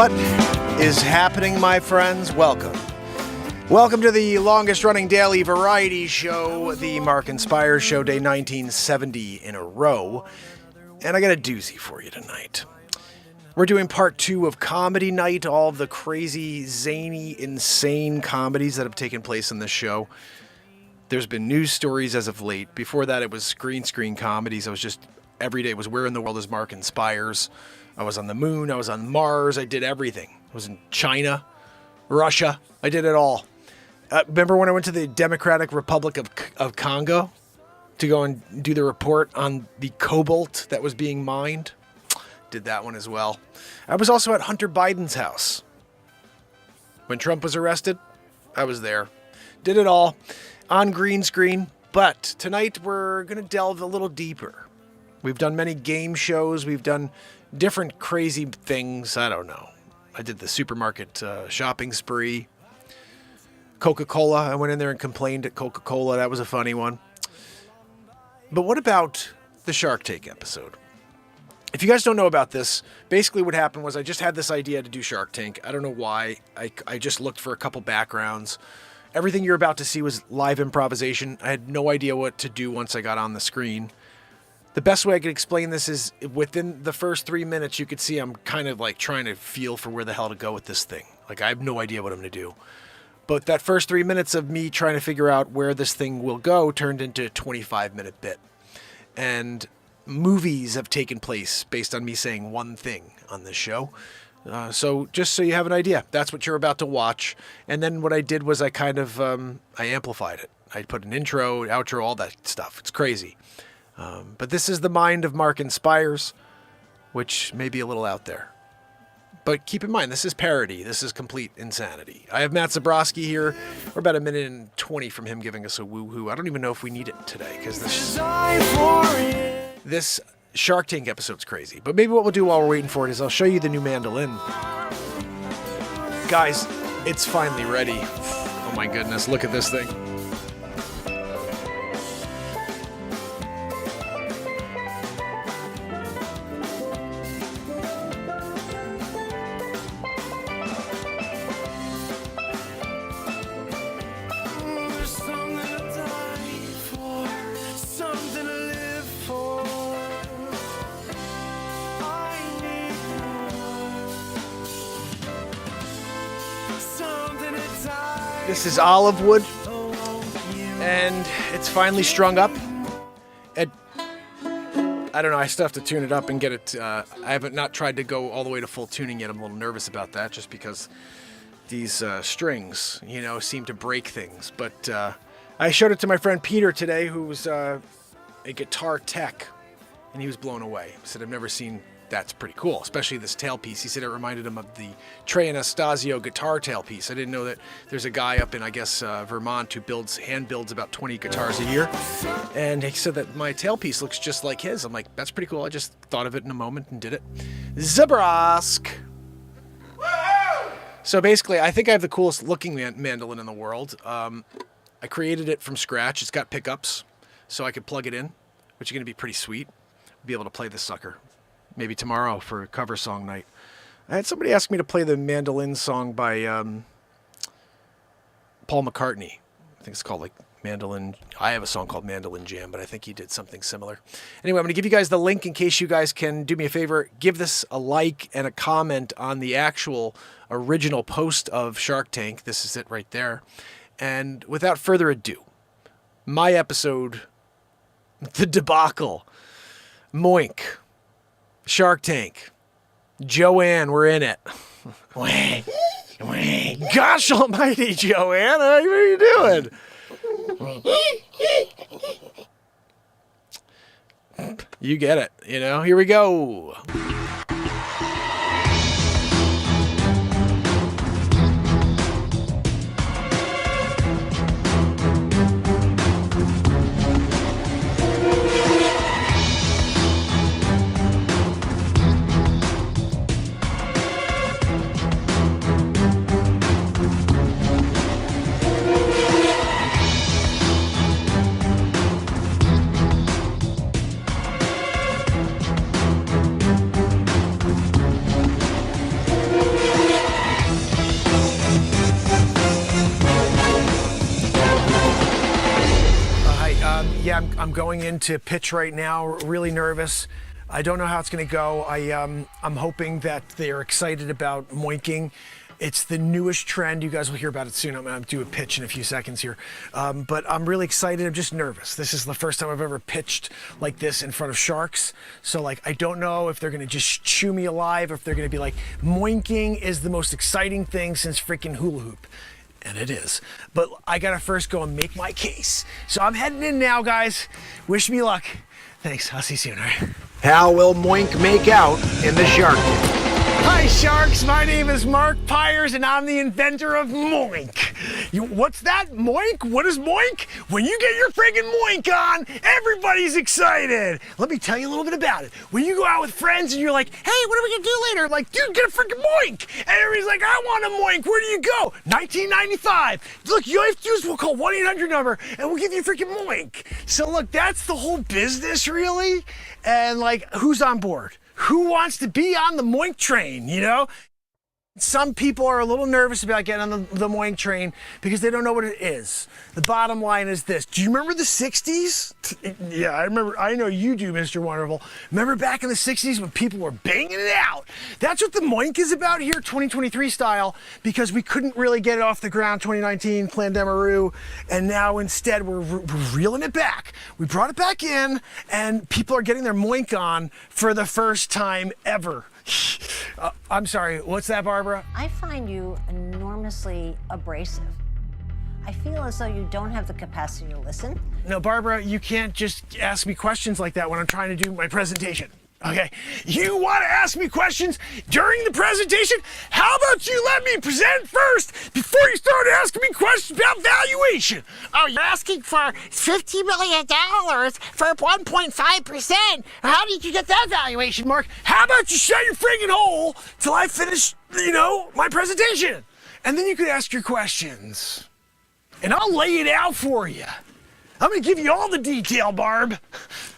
What is happening, my friends? Welcome. Welcome to the longest-running daily variety show, the MarkinsPires show, day 1970 in a row. And I got a doozy for you tonight. We're doing part 2 of Comedy Night, all of the crazy, zany, insane comedies that have taken place in this show. There's been news stories as of late. Before that, it was green screen comedies. I was just, every day it was Where in the World is MarkinsPires? I was on the moon, I was on Mars, I did everything. I was in China, Russia, I did it all. Remember when I went to the Democratic Republic of Congo to go and do the report on the cobalt that was being mined? Did that one as well. I was also at Hunter Biden's house. When Trump was arrested, I was there. Did it all on green screen. But tonight we're going to delve a little deeper. We've done many game shows. We've done different crazy things. I don't know. I did the supermarket shopping spree. Coca-Cola. I went in there and complained at Coca-Cola. That was a funny one. But what about the Shark Tank episode? If you guys don't know about this, basically what happened was I just had this idea to do Shark Tank. I don't know why. I just looked for a couple backgrounds. Everything you're about to see was live improvisation. I had no idea what to do once I got on the screen. The best way I could explain this is within the first 3 minutes, you could see I'm kind of like trying to feel for where the hell to go with this thing. Like I have no idea what I'm going to do. But that first 3 minutes of me trying to figure out where this thing will go turned into a 25-minute bit. And movies have taken place based on me saying one thing on this show. So just so you have an idea, that's what you're about to watch. And then what I did was I kind of, I amplified it. I put an intro, outro, all that stuff. It's crazy. But this is the mind of MarkinsPires, which may be a little out there. But keep in mind, this is parody. This is complete insanity. I have Matt Zabrowski here. We're about 1 minute and 20 from him giving us a woohoo. I don't even know if we need it today, because this Shark Tank episode's crazy. But maybe what we'll do while we're waiting for it is I'll show you the new mandolin. Guys, it's finally ready. Oh my goodness, look at this thing. This is olive wood, and it's finally strung up. I don't know, I still have to tune it up and get it. I haven't not tried to go all the way to full tuning yet. I'm a little nervous about that just because these strings, seem to break things. But I showed it to my friend Peter today, who's a guitar tech, and he was blown away. He said, I've never seen that's pretty cool, especially this tailpiece. He said it reminded him of the Trey Anastasio guitar tailpiece. I didn't know that there's a guy up in, I guess, Vermont who hand builds about 20 guitars a year. And he said that my tailpiece looks just like his. I'm like, that's pretty cool. I just thought of it in a moment and did it. Zabrask! So basically, I think I have the coolest looking mandolin in the world. I created it from scratch. It's got pickups, so I could plug it in, which is going to be pretty sweet. Be able to play this sucker. Maybe tomorrow for cover song night. I had somebody ask me to play the mandolin song by Paul McCartney. I think it's called like Mandolin. I have a song called Mandolin Jam, but I think he did something similar. Anyway, I'm going to give you guys the link in case you guys can do me a favor. Give this a like and a comment on the actual original post of Shark Tank. This is it right there. And without further ado, my episode, The Debacle, Moink, Shark Tank, Joanne, we're in it. Gosh almighty, Joanne, what are you doing? You get it, here we go. I'm going into pitch right now, really nervous. I don't know how it's going to go. I'm hoping that they're excited about moinking. It's the newest trend. You guys will hear about it soon. I'm going to do a pitch in a few seconds here. But I'm really excited. I'm just nervous. This is the first time I've ever pitched like this in front of sharks. So like, I don't know if they're going to just chew me alive or if they're going to be like, moinking is the most exciting thing since freaking hula hoop. And it is. But I got to first go and make my case. So I'm heading in now, guys. Wish me luck. Thanks. I'll see you soon, all right? How will Moink make out in the shark tank? Hi, sharks. My name is Mark Pires, and I'm the inventor of Moink. What's that? Moink? What is Moink? When you get your friggin' Moink on, everybody's excited. Let me tell you a little bit about it. When you go out with friends and you're like, hey, what are we gonna do later? I'm like, dude, get a friggin' Moink. And everybody's like, I want a Moink. Where do you go? $19.95. Look, you have to use, we'll call 1-800 number, and we'll give you a freaking Moink. So look, that's the whole business, really. And like, who's on board? Who wants to be on the Moink train, you know? Some people are a little nervous about getting on the Moink train because they don't know what it is. The bottom line is this. Do you remember the 60s? Yeah, I remember. I know you do, Mr. Wonderful. Remember back in the 60s when people were banging it out? That's what the Moink is about here, 2023 style, because we couldn't really get it off the ground 2019, Plan Demaroo, and now instead we're reeling it back. We brought it back in, and people are getting their Moink on for the first time ever. I'm sorry, what's that, Barbara? I find you enormously abrasive. I feel as though you don't have the capacity to listen. No, Barbara, you can't just ask me questions like that when I'm trying to do my presentation. Okay, you want to ask me questions during the presentation? How about you let me present first before you start asking me questions about valuation? Oh, you're asking for $50 million for 1.5%. How did you get that valuation, Mark? How about you shut your friggin' hole till I finish, my presentation? And then you could ask your questions. And I'll lay it out for you. I'm gonna give you all the detail, Barb.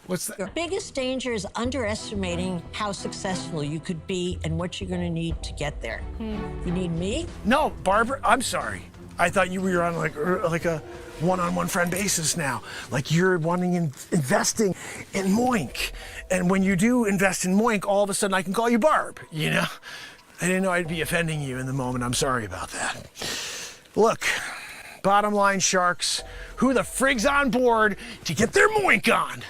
What's that? The biggest danger is underestimating how successful you could be and what you're gonna need to get there. You need me? No, Barbara, I'm sorry. I thought you were on like a one-on-one friend basis now. Like you're investing in Moink. And when you do invest in Moink, all of a sudden I can call you Barb, you know? I didn't know I'd be offending you in the moment. I'm sorry about that. Look, bottom line, sharks, who the frig's on board to get their Moink on?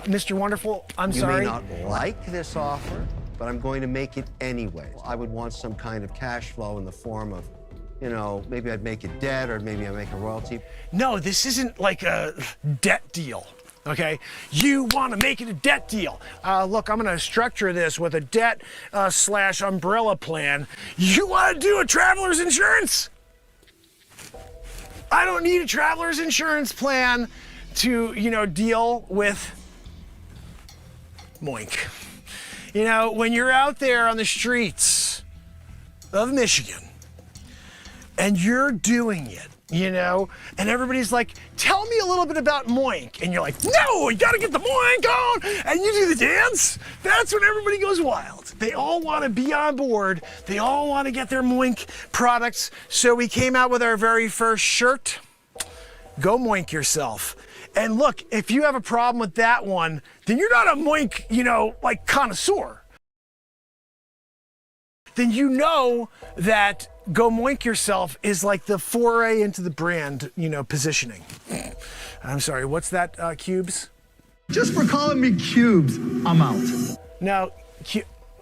Mr. Wonderful, I'm sorry. You may not like this offer, but I'm going to make it anyway. I would want some kind of cash flow in the form of, maybe I'd make it debt or maybe I make a royalty. No, this isn't like a debt deal, okay? You want to make it a debt deal. Look, I'm going to structure this with a debt / umbrella plan. You want to do a traveler's insurance? I don't need a traveler's insurance plan to, deal with Moink. When you're out there on the streets of Michigan and you're doing it, and everybody's like, tell me a little bit about Moink. And you're like, no, you gotta get the Moink on. And you do the dance. That's when everybody goes wild. They all wanna be on board. They all wanna get their Moink products. So we came out with our very first shirt. Go Moink yourself. And look, if you have a problem with that one, then you're not a Moink, connoisseur. Then you know that Go Moink Yourself is like the foray into the brand, positioning. I'm sorry, what's that, Cubes? Just for calling me Cubes, I'm out. Now,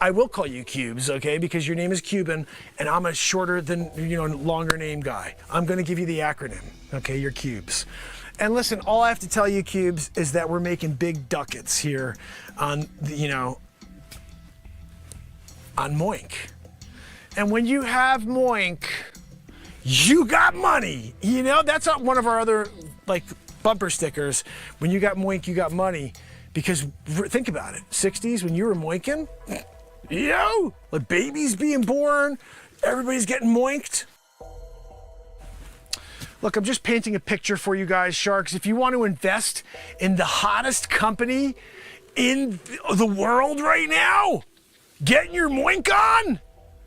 I will call you Cubes, okay? Because your name is Cuban, and I'm a shorter than, longer name guy. I'm gonna give you the acronym, okay? You're Cubes. And listen, all I have to tell you, Cubes, is that we're making big ducats here on, on Moink. And when you have Moink, you got money. That's not one of our other bumper stickers. When you got Moink, you got money. Because think about it, 60s when you were moinking, babies being born, everybody's getting moinked. Look, I'm just painting a picture for you guys, sharks. If you want to invest in the hottest company in the world right now, getting your Moink on,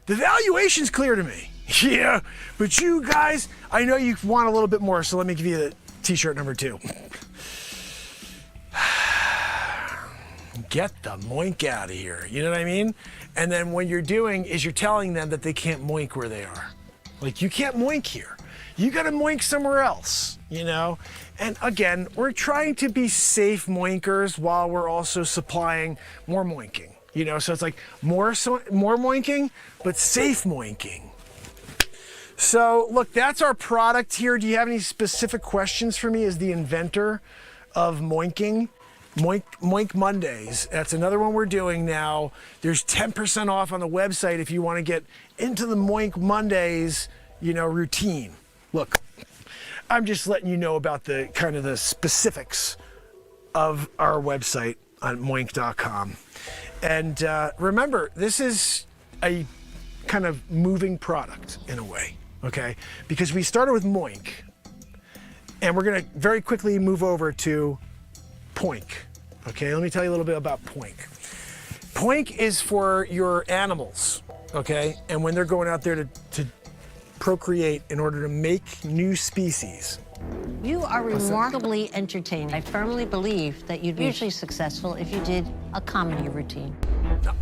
the valuation's clear to me. Yeah, but you guys, I know you want a little bit more, so let me give you the t-shirt number 2. get the moink out of here. You know what I mean? And then what you're doing is you're telling them that they can't moink where they are. Like, you can't moink here. You gotta moink somewhere else, you know? And again, we're trying to be safe moinkers while we're also supplying more moinking. You know, so it's like more moinking, but safe moinking. So look, that's our product here. Do you have any specific questions for me as the inventor of moinking? Moink Mondays. That's another one we're doing now. There's 10% off on the website if you want to get into the Moink Mondays, you know, routine. Look, I'm just letting you know about the kind of the specifics of our website on moink.com. And remember, this is a kind of moving product in a way, okay? Because we started with Moink, and we're gonna very quickly move over to Poink. Okay, let me tell you a little bit about Poink. Poink is for your animals, okay? And when they're going out there to procreate in order to make new species. You are remarkably entertaining. I firmly believe that you'd be hugely successful if you did a comedy routine.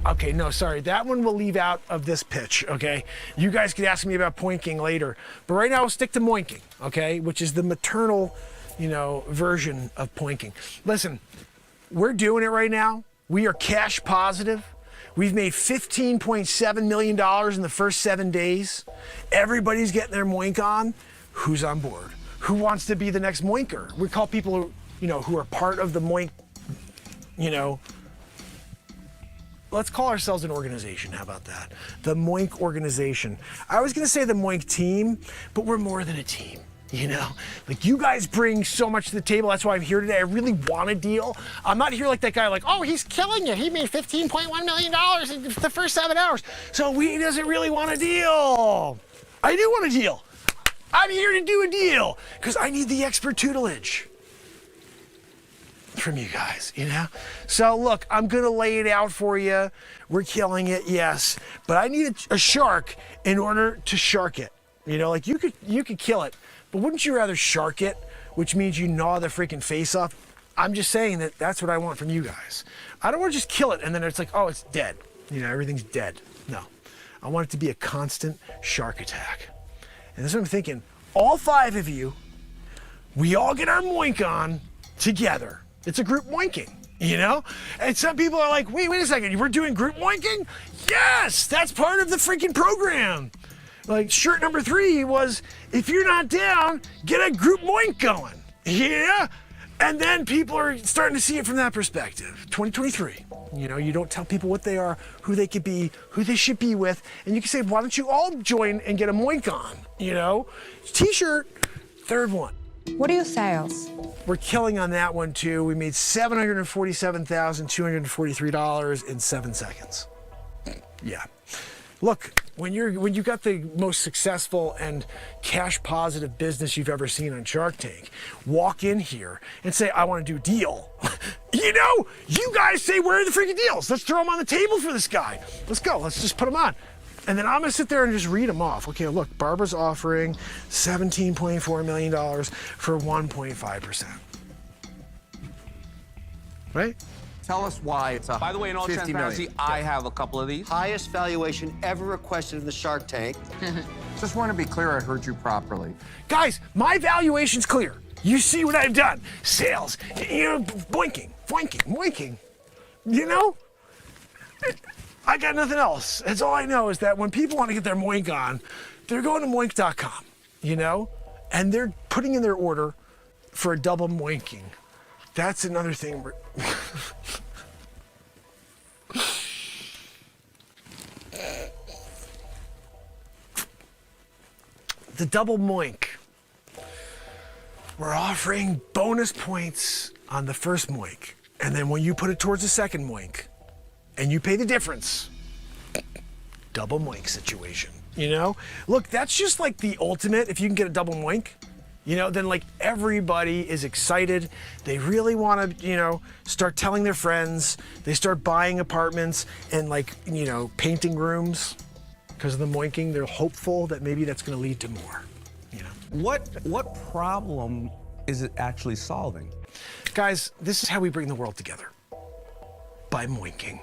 Okay, no, sorry. That one we'll leave out of this pitch, okay? You guys could ask me about poinking later. But right now, we'll stick to moinking, okay? Which is the maternal, you know, version of poinking. Listen, we're doing it right now. We are cash positive. We've made $15.7 million in the first 7 days. Everybody's getting their moink on. Who's on board? Who wants to be the next moinker? We call people who, you know, who are part of the moink, you know, let's call ourselves an organization. How about that? The Moink organization. I was gonna say the Moink team, but we're more than a team. You know, like, you guys bring so much to the table. That's why I'm here today. I really want a deal. I'm not here like that guy, like, oh, he's killing it. He made $15.1 million in the first 7 hours. So he doesn't really want a deal. I do want a deal. I'm here to do a deal because I need the expert tutelage from you guys, you know? So look, I'm gonna lay it out for you. We're killing it, yes. But I need a shark in order to shark it. You know, like, you could kill it, but wouldn't you rather shark it, which means you gnaw the freaking face off? I'm just saying that that's what I want from you guys. I don't want to just kill it and then it's like, oh, it's dead. You know, everything's dead. No, I want it to be a constant shark attack. And that's what I'm thinking. All 5 of you, we all get our moink on together. It's a group moinking, you know? And some people are like, wait a second, we're doing group moinking? Yes, that's part of the freaking program. Like, shirt number 3 was, if you're not down, get a group moink going. Yeah? And then people are starting to see it from that perspective. 2023. You know, you don't tell people what they are, who they could be, who they should be with. And you can say, why don't you all join and get a moink on? You know? T-shirt, 3rd one. What are your sales? We're killing on that one too. We made $747,243 in 7 seconds. Yeah. Look, when you got the most successful and cash positive business you've ever seen on Shark Tank, walk in here and say, I want to do a deal. You know, you guys say, where are the freaking deals? Let's throw them on the table for this guy. Let's go. Let's just put them on. And then I'm gonna sit there and just read them off. Okay, look, Barbara's offering $17.4 million for 1.5%. Right? Tell us why it's By the way, in all 50 transparency, million. I have a couple of these. Highest valuation ever requested in the Shark Tank. Just want to be clear I heard you properly. Guys, my valuation's clear. You see what I've done. Sales, you know, boinking, moinking. You know? I got nothing else. That's all I know is that when people want to get their moink on, they're going to moink.com, you know? And they're putting in their order for a double moinking. That's another thing. The double moink. We're offering bonus points on the first moink. And then when you put it towards the second moink and you pay the difference, double moink situation, you know? Look, that's just like the ultimate. If you can get a double moink, you know, then like everybody is excited. They really want to, you know, start telling their friends. They start buying apartments and, like, you know, painting rooms because of the moinking. They're hopeful that maybe that's going to lead to more, you know? What problem is it actually solving? Guys, this is how we bring the world together. by moinking.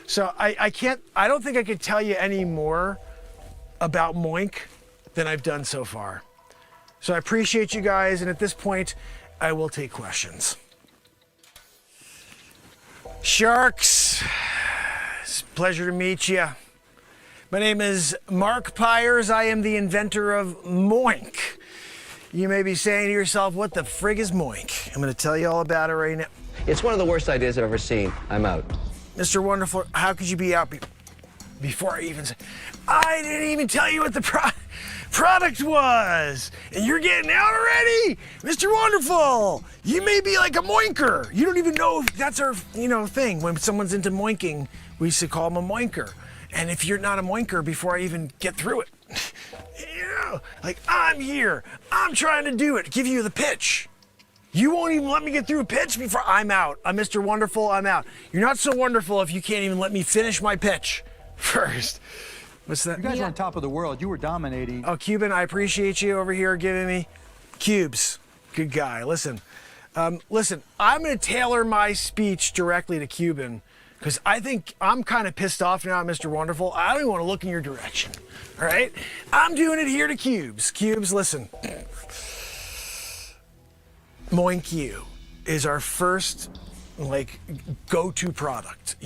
So I don't think I could tell you any more about moink than I've done so far. So I appreciate you guys, and at this point, I will take questions. Sharks, it's a pleasure to meet you. My name is Mark Pires. I am the inventor of moink. You may be saying to yourself, what the frig is moink? I'm going to tell you all about it right now. It's one of the worst ideas I've ever seen. I'm out. Mr. Wonderful, how could you be out before I even said, I didn't even tell you what the product was, and you're getting out already? Mr. Wonderful, you may be like a moinker. You don't even know if that's our, thing. When someone's into moinking, we used to call them a moinker. And if you're not a moinker before I even get through it, like I'm here, I'm trying to do it, give you the pitch. You won't even let me get through a pitch before I'm out. I'm Mr. Wonderful, I'm out. You're not so wonderful if you can't even let me finish my pitch first. What's that? You guys are on top of the world. You were dominating. Oh, Cuban, I appreciate you over here giving me cubes. Good guy. Listen, I'm going to tailor my speech directly to Cuban because I think I'm kind of pissed off now, Mr. Wonderful. I don't even want to look in your direction. All right? I'm doing it here to Cubes. Cubes, listen. Moink You is our first go-to product,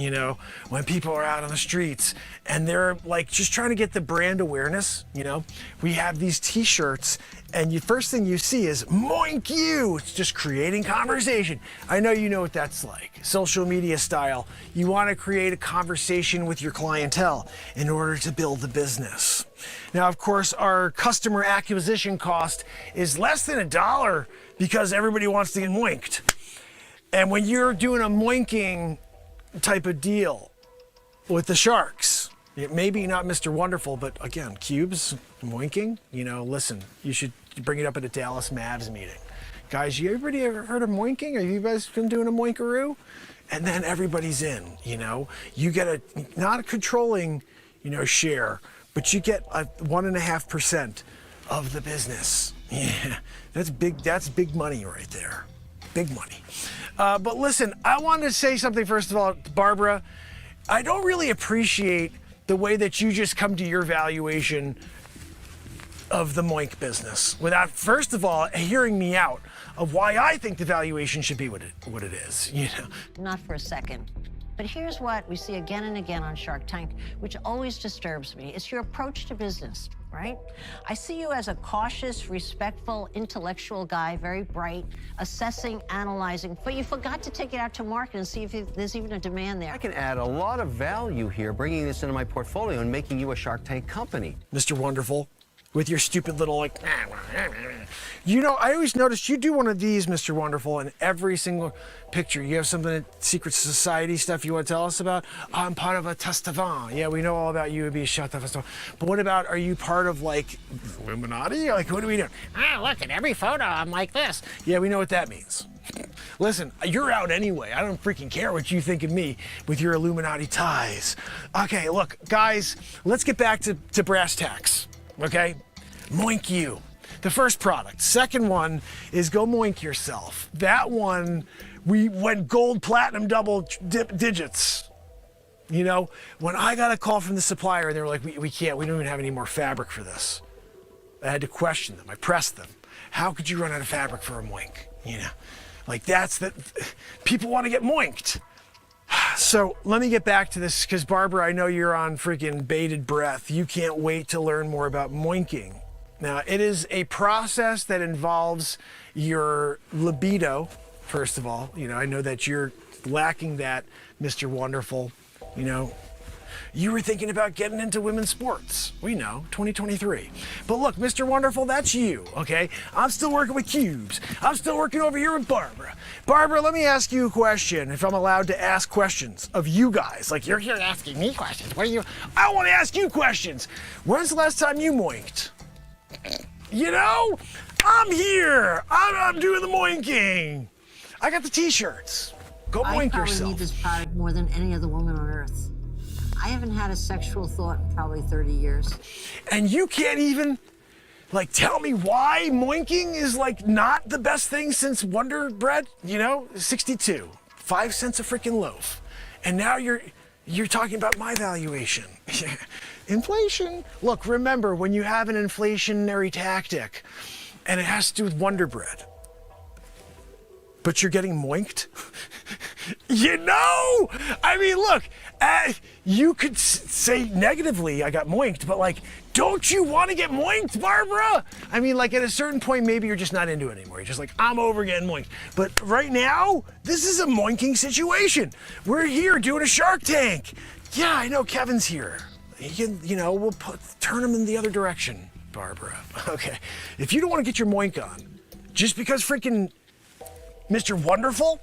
when people are out on the streets and they're just trying to get the brand awareness, we have these t-shirts and the first thing you see is Moink You. It's just creating conversation. I know you know what that's like. Social media style. You want to create a conversation with your clientele in order to build the business. Now, of course, our customer acquisition cost is less than $1 because everybody wants to get moinked. And when you're doing a moinking type of deal with the Sharks, maybe not Mr. Wonderful, but again, Cubes, moinking, listen, you should bring it up at a Dallas Mavs meeting. Guys, everybody ever heard of moinking? Have you guys been doing a moinkaroo? And then everybody's in, You get not a controlling, share, but you get 1.5% of the business. Yeah, that's big money right there. Big money. But listen, I wanted to say something first of all, Barbara. I don't really appreciate the way that you just come to your valuation of the moink business without, first of all, hearing me out of why I think the valuation should be what it is. Not for a second. But here's what we see again and again on Shark Tank, which always disturbs me. It's your approach to business, right? I see you as a cautious, respectful, intellectual guy, very bright, assessing, analyzing, but you forgot to take it out to market and see if there's even a demand there. I can add a lot of value here, bringing this into my portfolio and making you a Shark Tank company. Mr. Wonderful, with your stupid little I always noticed you do one of these, Mr. Wonderful, in every single picture. You have something secret society stuff you want to tell us about? I'm part of a Testavan. Yeah, we know all about you. It'd be a shut up. But what about, are you part of Illuminati? What are we doing? Look, at every photo, I'm like this. Yeah, we know what that means. Listen, you're out anyway. I don't freaking care what you think of me with your Illuminati ties. Okay, look, guys, let's get back to brass tacks, okay? Moink You. The first product. Second one is go moink yourself. That one, we went gold, platinum, double digits. When I got a call from the supplier and they were like, we can't, we don't even have any more fabric for this. I had to question them. I pressed them. How could you run out of fabric for a moink? People want to get moinked. So let me get back to this because Barbara, I know you're on freaking bated breath. You can't wait to learn more about moinking. Now, it is a process that involves your libido, first of all. I know that you're lacking that, Mr. Wonderful. You were thinking about getting into women's sports. We know, 2023. But look, Mr. Wonderful, that's you, okay? I'm still working with Cubes. I'm still working over here with Barbara. Barbara, let me ask you a question, if I'm allowed to ask questions of you guys. You're here asking me questions. I want to ask you questions. When's the last time you moinked? I'm here. I'm doing the moinking. I got the t-shirts. Go moink yourself. I probably need this product more than any other woman on earth. I haven't had a sexual thought in probably 30 years. And you can't even, tell me why moinking is, not the best thing since Wonder Bread? 62. 5 cents a freaking loaf. And now you're talking about my valuation. Inflation. Look, remember, when you have an inflationary tactic, and it has to do with Wonder Bread, but you're getting moinked? You know? I mean, look, you could say negatively, I got moinked, but like, don't you want to get moinked, Barbara? I mean, like at a certain point, maybe you're just not into it anymore. You're just like, I'm over getting moinked. But right now, this is a moinking situation. We're here doing a Shark Tank. Yeah, I know Kevin's here. He can, we'll turn him in the other direction, Barbara. Okay. If you don't want to get your moink on, just because freaking Mr. Wonderful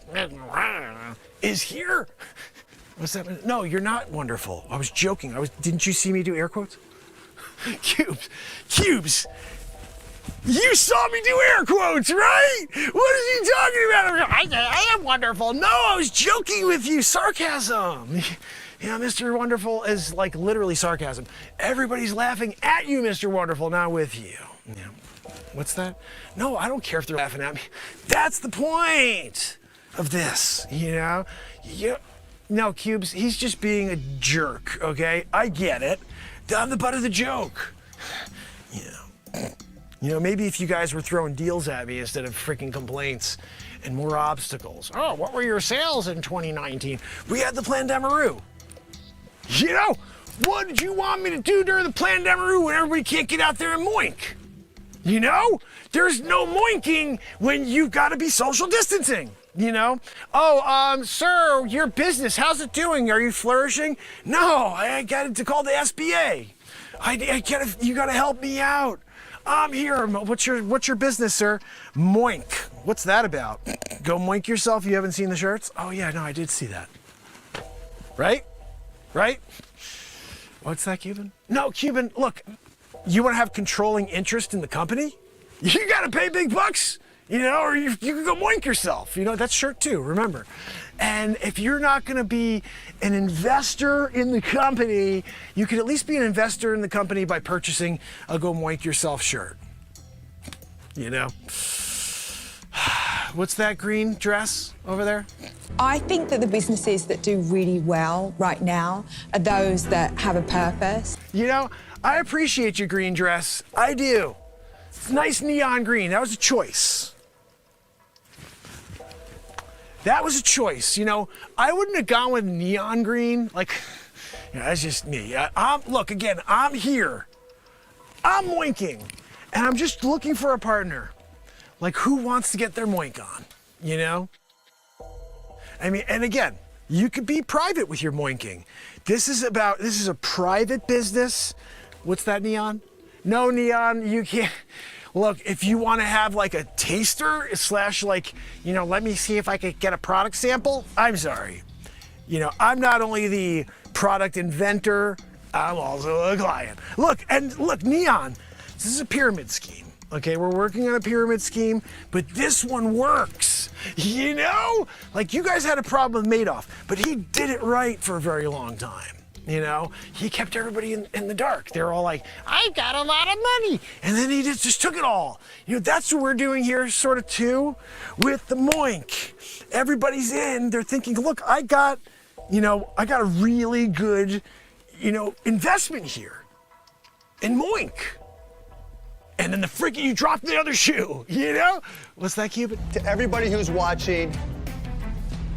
is here. What's that? No, you're not wonderful. I was joking. Didn't you see me do air quotes? Cubes. You saw me do air quotes, right? What is he talking about? I am wonderful. No, I was joking with you. Sarcasm. Mr. Wonderful is like literally sarcasm. Everybody's laughing at you, Mr. Wonderful, not with you. What's that? No, I don't care if they're laughing at me. That's the point of this, No, Cubes, he's just being a jerk, okay? I get it. I'm the butt of the joke. Maybe if you guys were throwing deals at me instead of freaking complaints and more obstacles. Oh, what were your sales in 2019? We had the Plandamaroo. What did you want me to do during the Plandamaroo when everybody can't get out there and moink? There's no moinking when you've got to be social distancing. Sir, your business, how's it doing? Are you flourishing? No, I got to call the SBA. You got to help me out. I'm here. What's your business, sir? Moink. What's that about? Go moink yourself. You haven't seen the shirts? Oh yeah, no, I did see that. Right? What's that, Cuban? No, Cuban, look, you want to have controlling interest in the company? You got to pay big bucks. Or you can go moink yourself. That's shirt too, remember. And if you're not going to be an investor in the company, you can at least be an investor in the company by purchasing a Go Moink Yourself shirt. What's that green dress over there? I think that the businesses that do really well right now are those that have a purpose. I appreciate your green dress. I do. It's nice neon green. That was a choice. That was a choice. I wouldn't have gone with neon green. That's just me. Look, again, I'm here. I'm moinking. And I'm just looking for a partner. Who wants to get their moink on? I mean, and again, you could be private with your moinking. This is a private business. What's that, neon? No, neon, you can't. Look, if you want to have a taster / let me see if I could get a product sample, I'm sorry. I'm not only the product inventor, I'm also a client. Look, neon, this is a pyramid scheme. Okay, we're working on a pyramid scheme, but this one works. You guys had a problem with Madoff, but he did it right for a very long time. He kept everybody in the dark. They're all like, I've got a lot of money. And then he just took it all. That's what we're doing here sort of too with the moink. Everybody's in, they're thinking, look, I got a really good, investment here in moink. And then you drop the other shoe, What's that, Cuban? To everybody who's watching,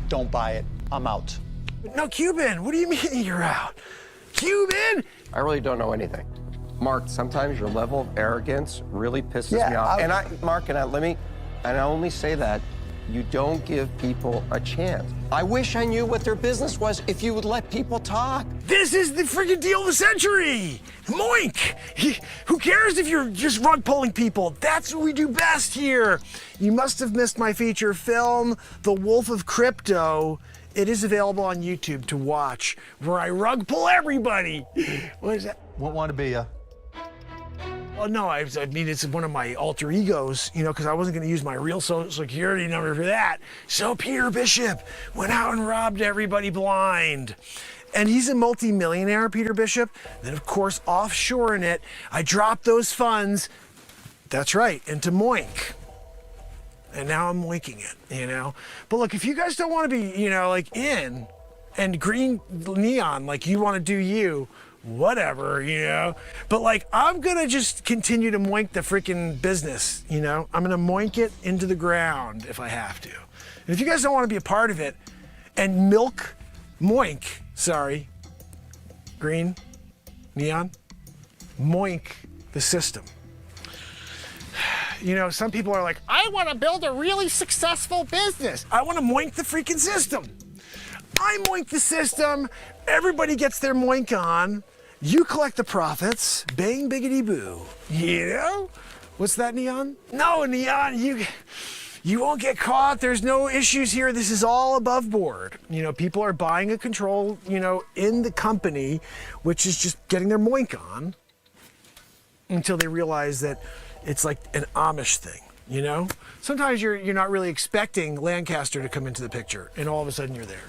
don't buy it. I'm out. No, Cuban, what do you mean you're out? Cuban! I really don't know anything. Mark, sometimes your level of arrogance really pisses me off. I only say that, you don't give people a chance. I wish I knew what their business was if you would let people talk. This is the freaking deal of the century! Moink! Who cares if you're just rug pulling people? That's what we do best here. You must have missed my feature film, The Wolf of Crypto. It is available on YouTube to watch, where I rug pull everybody. What is that? Won't want to be ya. Well, no, I mean, it's one of my alter egos, because I wasn't going to use my real social security number for that. So Peter Bishop went out and robbed everybody blind. And he's a multi-millionaire, Peter Bishop. Then, of course, offshoring it, I dropped those funds, that's right, into Moink. and now I'm moinking it, you know? But look, if you guys don't want to be, you know, like in and green neon, like you want to do you, whatever, you know? But like, I'm gonna just continue to moink the freaking business, you know? I'm gonna moink it into the ground if I have to. And if you guys don't want to be a part of it and green, neon, moink the system. You know, some people are like, I want to build a really successful business. I want to moink the freaking system. I moink the system. Everybody gets their moink on. You collect the profits. Bang, biggity boo. You know? What's that, Neon? No, Neon, you won't get caught. There's no issues here. This is all above board. You know, people are buying a control, you know, in the company, which is just getting their moink on until they realize that it's like an Amish thing, you know? Sometimes you're not really expecting Lancaster to come into the picture, and all of a sudden you're there.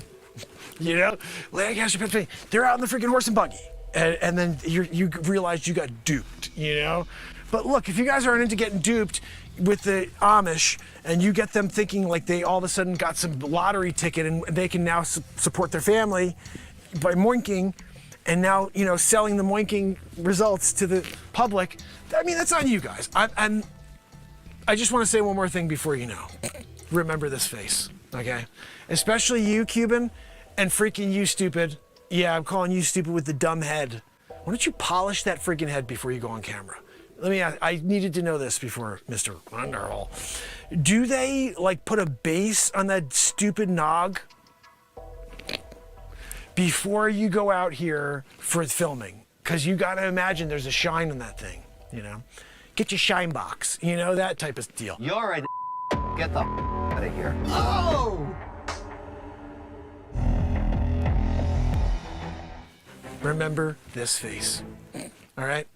You know? Lancaster, Pennsylvania, they're out in the freaking horse and buggy. And then you realize you got duped, you know? But look, if you guys aren't into getting duped with the Amish, and you get them thinking like they all of a sudden got some lottery ticket and they can now support their family by moinking, and now, you know, selling the moinking results to the public, I mean, that's on you guys. I just want to say one more thing before you know. Remember this face, okay? Especially you, Cuban, and freaking you, stupid. Yeah, I'm calling you stupid with the dumb head. Why don't you polish that freaking head before you go on camera? Let me ask, I needed to know this before Mr. Wonderhall. Do they, like, put a base on that stupid nog before you go out here for filming? Because you got to imagine there's a shine on that thing, you know? Get your shine box, you know, that type of deal. You're a get the out of here. Oh! Remember this face, all right?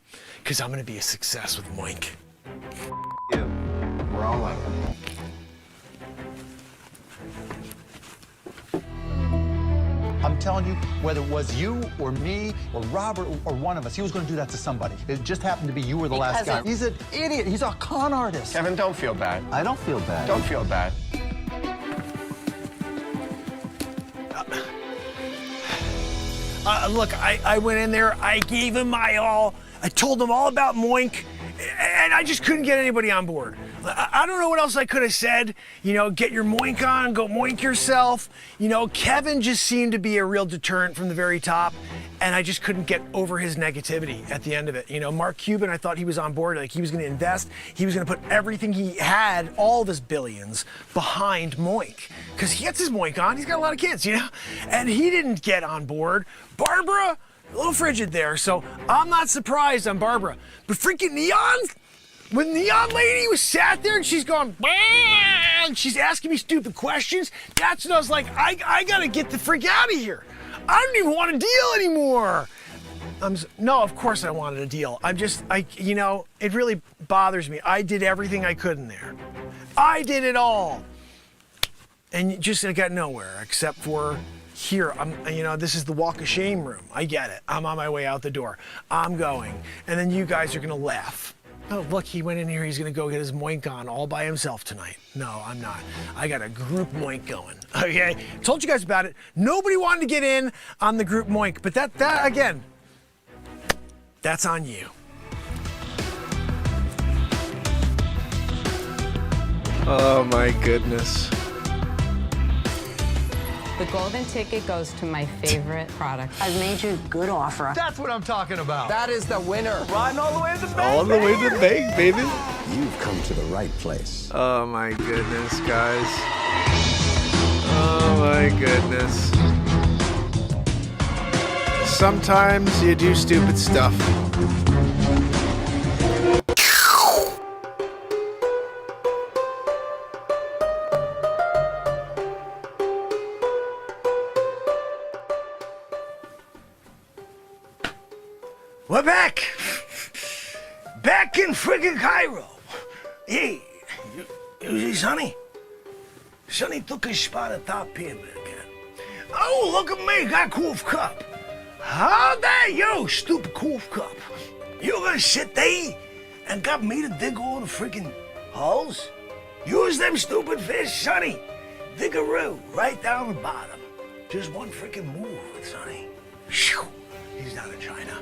Because I'm going to be a success with Moink. You. Rolling. I'm telling you, whether it was you or me or Robert or one of us, he was going to do that to somebody. It just happened to be you or the last guy. He's an idiot. He's a con artist. Kevin, don't feel bad. I don't feel bad. Don't feel bad. Look, I went in there, I gave him my all, I told him all about Moink, and I just couldn't get anybody on board. I don't know what else I could have said. You know, get your Moink on, go Moink yourself. You know, Kevin just seemed to be a real deterrent from the very top, and I just couldn't get over his negativity at the end of it. You know, Mark Cuban, I thought he was on board, like he was gonna invest, he was gonna put everything he had, all of his billions, behind Moink. Because he gets his Moink on, he's got a lot of kids, you know? And he didn't get on board. Barbara, a little frigid there, so I'm not surprised on Barbara. But freaking Neon, when Neon Lady was sat there and she's going, and she's asking me stupid questions, that's when I was like, I gotta get the freak out of here. I don't even want a deal anymore. No, of course I wanted a deal. You know, it really bothers me. I did everything I could in there. I did it all. And just I got nowhere except for here. You know, this is the walk of shame room. I get it. I'm on my way out the door. I'm going. And then you guys are gonna laugh. Oh, look, he went in here, he's gonna go get his Moink on all by himself tonight. No, I'm not. I got a group Moink going, okay? Told you guys about it. Nobody wanted to get in on the group Moink, but that again, that's on you. Oh my goodness. The golden ticket goes to my favorite product. I've made you a good offer. That's what I'm talking about. That is the winner. Riding all the way to the bank. All the way to the bank, baby. You've come to the right place. Oh my goodness, guys. Oh my goodness. Sometimes you do stupid stuff. We're back! Back in friggin' Cairo. Hey, you see Sonny? Sonny took his spot at top here, man. Oh, look at me, got Koof Cup. How dare you, stupid Koof Cup? You gonna sit there and got me to dig all the friggin' holes? Use them stupid fish, Sonny. Diggaroo, right down the bottom. Just one freaking move, Sonny. Shoo, he's down in China.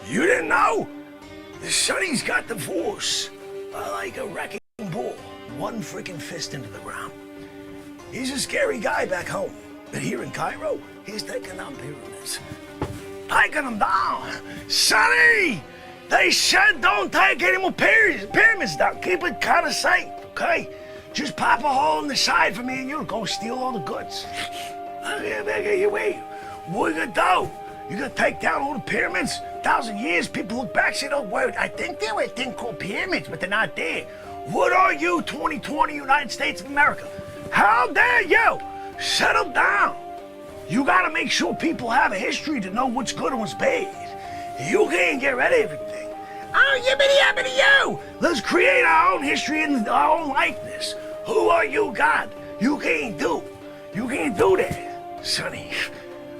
You didn't know? The Sonny's got the force. Like a wrecking ball. One freaking fist into the ground. He's a scary guy back home. But here in Cairo, he's taking down pyramids. Taking them down. Sonny! They said don't take any more pyramids down. Keep it kind of safe, okay? Just pop a hole in the side for me and you'll go steal all the goods. Wait. What you gonna do? You gonna take down all the pyramids? 1,000 years, people look back and say, oh, wait, I think there were a thing called pyramids, but they're not there. What are you, 2020 United States of America? How dare you? Settle down. You gotta make sure people have a history to know what's good and what's bad. You can't get rid of everything. Oh, yibbity you! Let's create our own history and our own likeness. Who are you, God? You can't do that, Sonny.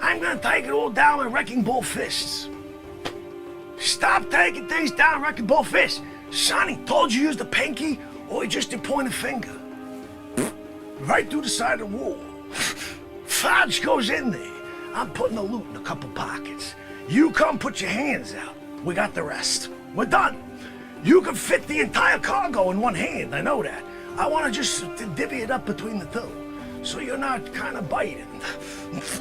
I'm gonna take it all down with wrecking ball fists. Stop taking things down with wrecking ball fists. Sonny, told you use the pinky or you just a pointing finger. Right through the side of the wall. Fudge goes in there. I'm putting the loot in a couple pockets. You come put your hands out. We got the rest. We're done. You can fit the entire cargo in one hand, I know that. I want to just divvy it up between the two. So you're not kind of biting.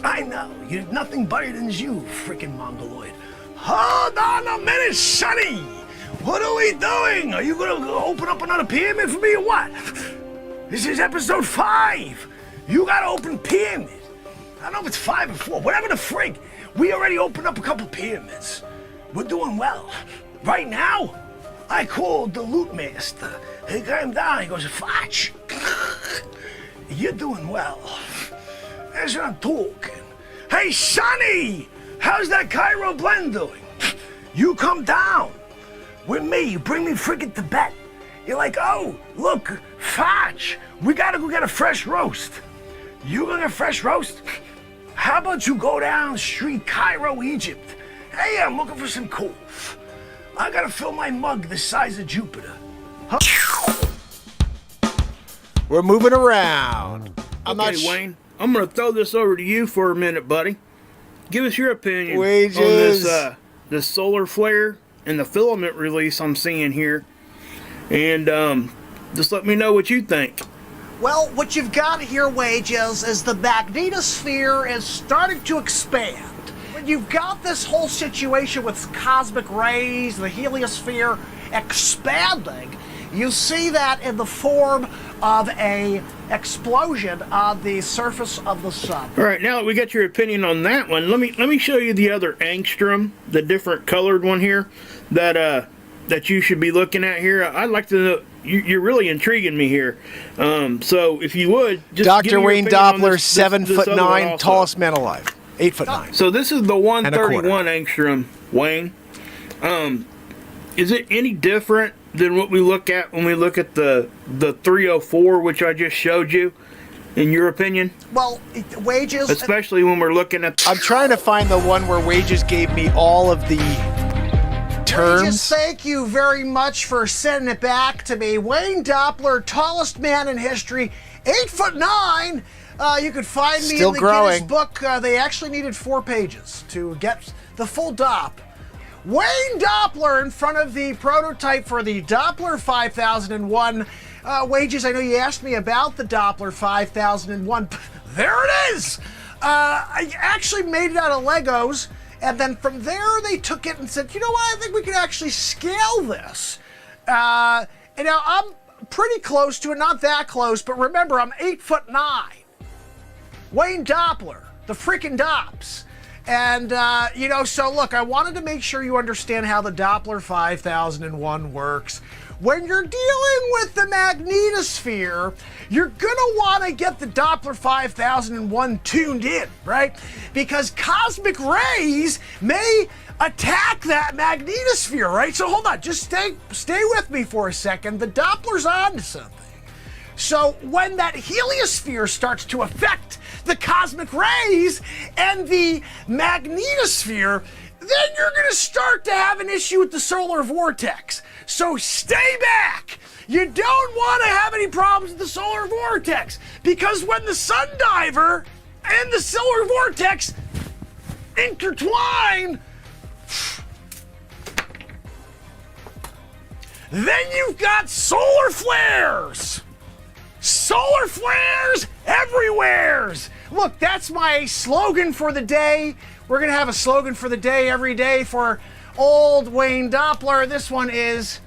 I know, you're nothing biting as you, freaking mongoloid. Hold on a minute, Sonny! What are we doing? Are you gonna open up another pyramid for me or what? This is episode 5. You gotta open pyramid. I don't know if it's 5 or 4, whatever the frig. We already opened up a couple pyramids. We're doing well. Right now, I called the loot master. He came down, he goes, Fotch, you're doing well. That's what I'm talking. Hey, Sonny, how's that Cairo blend doing? You come down with me, you bring me friggin' Tibet. You're like, oh, look, Fotch, we gotta go get a fresh roast. You gonna get a fresh roast? How about you go down the street, Cairo, Egypt? Hey, I'm looking for some coal. I gotta fill my mug the size of Jupiter. We're moving around. Wayne, I'm gonna throw this over to you for a minute, buddy. Give us your opinion Wages. on this the solar flare and the filament release I'm seeing here, and just let me know what you think. Well, what you've got here, Wages, is the magnetosphere is starting to expand. When you've got this whole situation with cosmic rays, the heliosphere expanding, you see that in the form of a explosion on the surface of the sun. All right, now that we got your opinion on that one, let me show you the other angstrom, the different colored one here that you should be looking at here. I'd like to know. You're really intriguing me here. So if you would, just Dr. Wayne Doppler, this 7'9", tallest man alive, 8'9". So this is the 131 angstrom, Wayne. Is it any different than what we look at when we look at the 304, which I just showed you? In your opinion? Well, Wages, especially when we're looking at. I'm trying to find the one where Wages gave me all of the terms. Wages, thank you very much for sending it back to me. Wayne Doppler, tallest man in history, 8'9". You could find me Still in the growing. Guinness book. They actually needed 4 pages to get the full Dopp. Wayne Doppler in front of the prototype for the Doppler 5001. Wages, I know you asked me about the Doppler 5001. There it is! I actually made it out of Legos, and then from there they took it and said, you know what, I think we can actually scale this. And now I'm pretty close to it, not that close, but remember, I'm 8'9". Wayne Doppler, the freaking Dops. And, so look, I wanted to make sure you understand how the Doppler 5001 works. When you're dealing with the magnetosphere, you're gonna want to get the Doppler 5001 tuned in, right? Because cosmic rays may attack that magnetosphere, right? So hold on, just stay with me for a second. The Doppler's on to something. So when that heliosphere starts to affect the cosmic rays and the magnetosphere, then you're going to start to have an issue with the solar vortex. So stay back. You don't want to have any problems with the solar vortex, because when the sun diver and the solar vortex intertwine, then you've got solar flares. Solar flares everywheres. Look, that's my slogan for the day. We're going to have a slogan for the day every day for old Wayne Doppler. This one is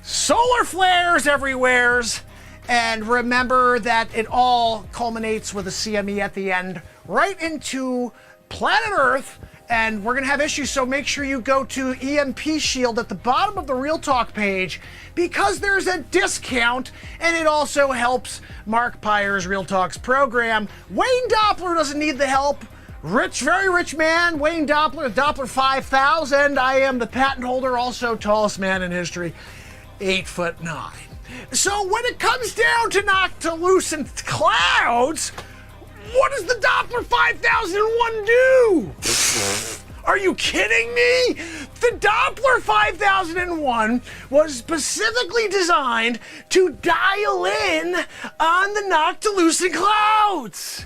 solar flares everywheres. And remember that it all culminates with a CME at the end, right into planet Earth. And we're going to have issues, so make sure you go to EMP Shield at the bottom of the Real Talk page, because there's a discount, and it also helps Mark Pires' Real Talk's program. Wayne Doppler doesn't need the help. Rich, very rich man, Wayne Doppler, Doppler 5000. I am the patent holder, also tallest man in history, 8'9". So when it comes down to noctilucent clouds, what does the Doppler 5001 do? Are you kidding me? The Doppler 5001 was specifically designed to dial in on the noctilucent clouds.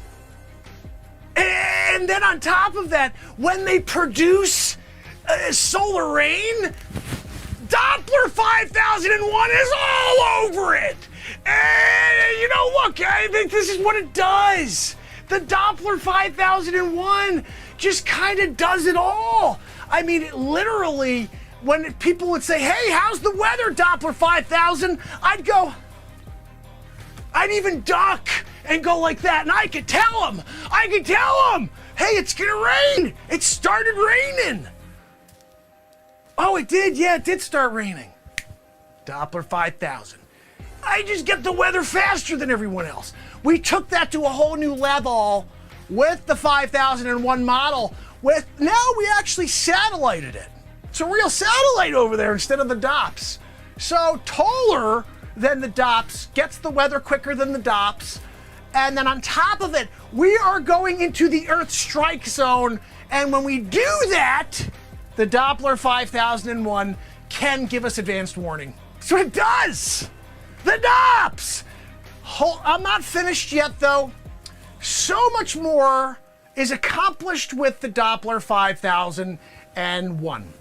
And then on top of that, when they produce solar rain, Doppler 5001 is all over it. And you know, look, I think this is what it does. The Doppler 5001 just kind of does it all. I mean, it literally, when people would say, hey, how's the weather, Doppler 5000? I'd even duck and go like that, and I could tell them, hey, it's gonna rain. It started raining. Oh, it did? Yeah, it did start raining. Doppler 5000. I just get the weather faster than everyone else. We took that to a whole new level with the 5001 model. Now we actually satellited it. It's a real satellite over there instead of the DOPS. So taller than the DOPS, gets the weather quicker than the DOPS. And then on top of it, we are going into the Earth strike zone. And when we do that, the Doppler 5001 can give us advanced warning. So it does. The DOPS. I'm not finished yet, though. So much more is accomplished with the Doppler 5001.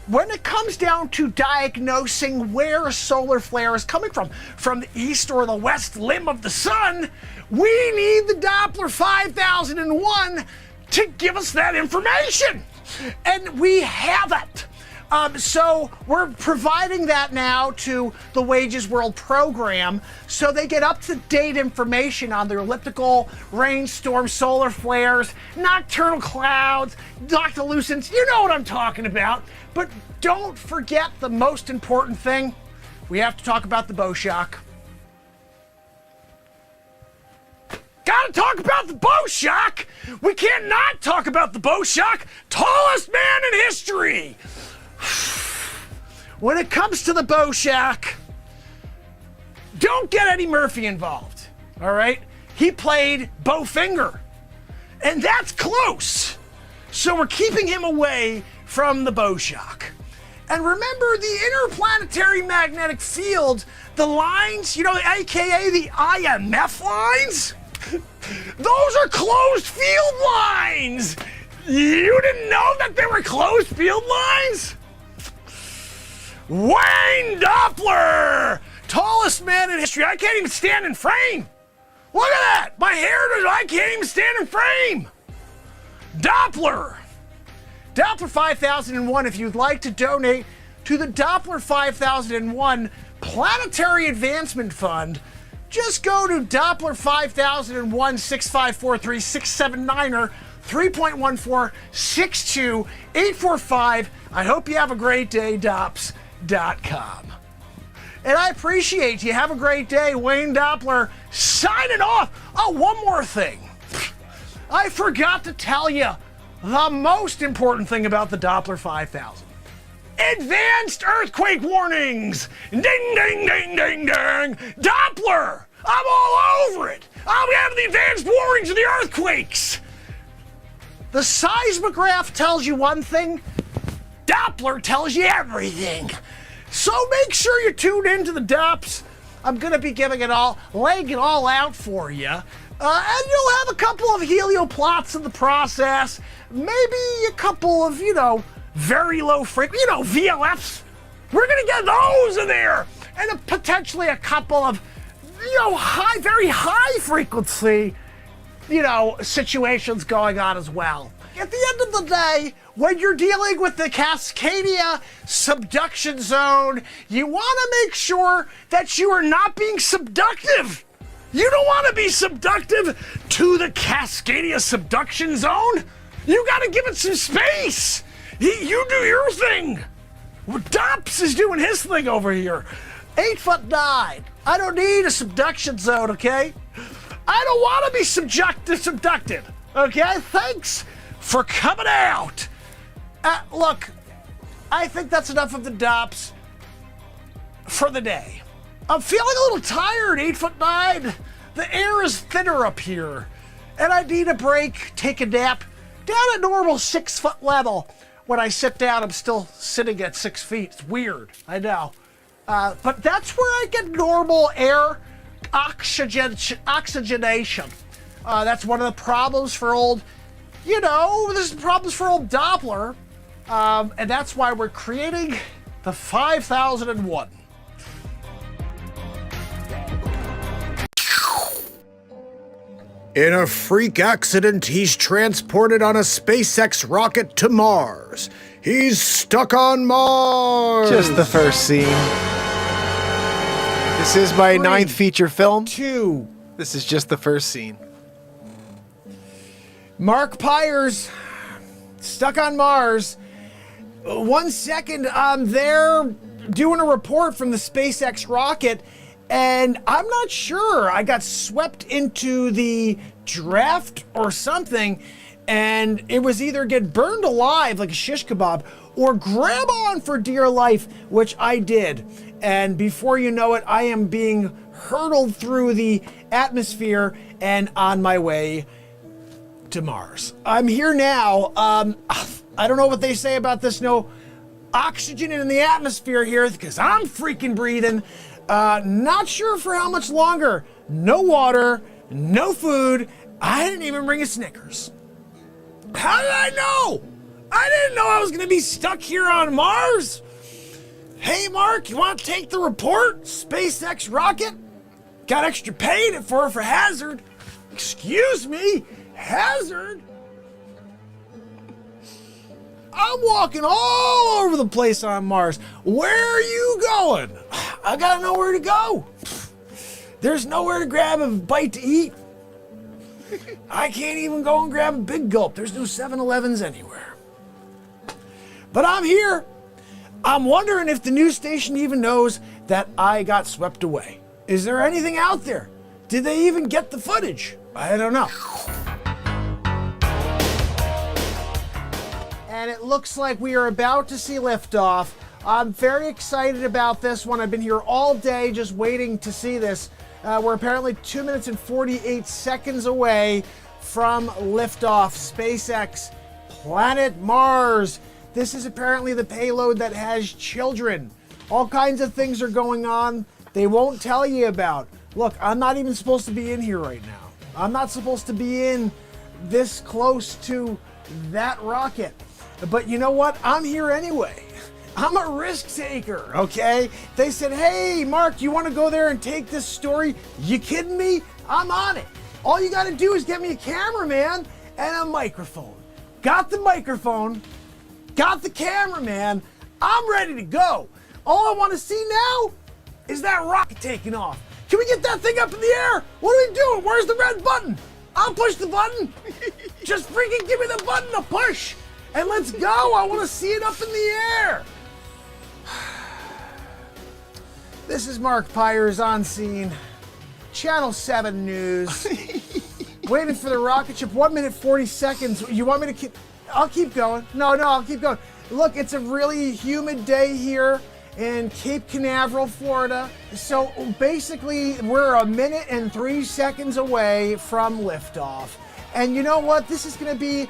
When it comes down to diagnosing where a solar flare is coming from the east or the west limb of the sun, we need the Doppler 5001 to give us that information. And we have it. So we're providing that now to the Wages World program, so they get up-to-date information on their elliptical, rainstorm, solar flares, nocturnal clouds, noctilucents. You know what I'm talking about. But don't forget the most important thing. We have to talk about the bow shock. Gotta talk about the bow shock. We can't not talk about the bow shock. Tallest man in history. When it comes to the bow shock, don't get Eddie Murphy involved, all right? He played Bowfinger, and that's close. So we're keeping him away from the bow shock. And remember the interplanetary magnetic field, the lines, you know, AKA the IMF lines? Those are closed field lines. You didn't know that they were closed field lines? Wayne Doppler, tallest man in history. I can't even stand in frame. Look at that. My hair, I can't even stand in frame. Doppler 5001, if you'd like to donate to the Doppler 5001 Planetary Advancement Fund, just go to Doppler 5001 6543 679er 3.14 62 845. I hope you have a great day, DOPS.com. And I appreciate you. Have a great day. Wayne Doppler signing off. Oh, one more thing. I forgot to tell you the most important thing about the Doppler 5000. Advanced earthquake warnings. Ding, ding, ding, ding, ding. Doppler. I'm all over it. We have the advanced warnings of the earthquakes. The seismograph tells you one thing. Doppler tells you everything. So make sure you tune into the DOPS I'm going to be laying it all out for you. And you'll have a couple of helioplots in the process. Maybe a couple of, very low frequency, VLFs. We're going to get those in there. And potentially a couple of, very high frequency, situations going on as well. At the end of the day, when you're dealing with the Cascadia subduction zone, you want to make sure that you are not being subductive. You don't want to be subductive to the Cascadia subduction zone. You got to give it some space. You do your thing. Dops is doing his thing over here. 8'9". I don't need a subduction zone, okay? I don't want to be subducted, okay? Thanks for coming out. Look, I think that's enough of the Dops for the day. I'm feeling a little tired, 8'9". The air is thinner up here, and I need a break, take a nap down at normal 6 foot level. When I sit down, I'm still sitting at 6 feet. It's weird, I know. But that's where I get normal air oxygenation. That's one of the problems for old, there's problems for old Doppler. And that's why we're creating the 5001. In a freak accident, he's transported on a SpaceX rocket to Mars. He's stuck on Mars! Just the first scene. This is my 9th feature film. 2. This is just the first scene. Mark Pires, stuck on Mars. 1 second, I'm there doing a report from the SpaceX rocket, and I'm not sure. I got swept into the draft or something, and it was either get burned alive like a shish kebab or grab on for dear life, which I did. And before you know it, I am being hurtled through the atmosphere and on my way to Mars. I'm here now. I don't know what they say about this. No oxygen in the atmosphere here because I'm freaking breathing. Not sure for how much longer. No water, no food. I didn't even bring a Snickers. How did I know? I didn't know I was going to be stuck here on Mars. Hey, Mark, you want to take the report? SpaceX rocket? Got extra paid for hazard. Excuse me? Hazard? I'm walking all over the place on Mars. Where are you going? I gotta know where to go. There's nowhere to grab a bite to eat. I can't even go and grab a big gulp. There's no 7-Elevens anywhere. But I'm here. I'm wondering if the news station even knows that I got swept away. Is there anything out there? Did they even get the footage? I don't know. And it looks like we are about to see liftoff. I'm very excited about this one. I've been here all day just waiting to see this. We're apparently 2 minutes and 48 seconds away from liftoff. SpaceX, planet Mars. This is apparently the payload that has children. All kinds of things are going on they won't tell you about. Look, I'm not even supposed to be in here right now. I'm not supposed to be in this close to that rocket. But you know what? I'm here anyway. I'm a risk taker, okay? They said, hey, Mark, you want to go there and take this story? You kidding me? I'm on it. All you got to do is get me a cameraman and a microphone. Got the microphone, got the cameraman. I'm ready to go. All I want to see now is that rocket taking off. Can we get that thing up in the air? What are we doing? Where's the red button? I'll push the button. Just freaking give me the button to push. And let's go. I want to see it up in the air. This is Mark Pires on scene. Channel 7 News. Waiting for the rocket ship. 1 minute 40 seconds. You want me to keep? I'll keep going. No, I'll keep going. Look, it's a really humid day here in Cape Canaveral, Florida. So basically, we're 1 minute and 3 seconds away from liftoff. And you know what? This is going to be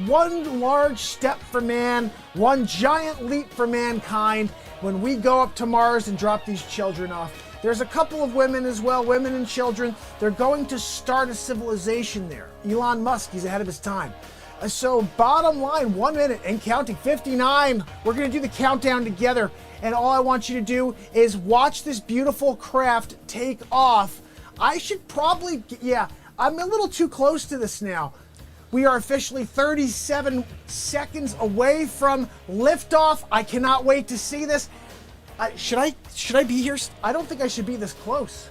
one large step for man, one giant leap for mankind when we go up to Mars and drop these children off. There's a couple of women as well, women and children. They're going to start a civilization there. Elon Musk, he's ahead of his time. So bottom line, 1 minute and counting, 59. We're gonna do the countdown together. And all I want you to do is watch this beautiful craft take off. I should probably, yeah, I'm a little too close to this now. We are officially 37 seconds away from liftoff. I cannot wait to see this. Should I be here? I don't think I should be this close.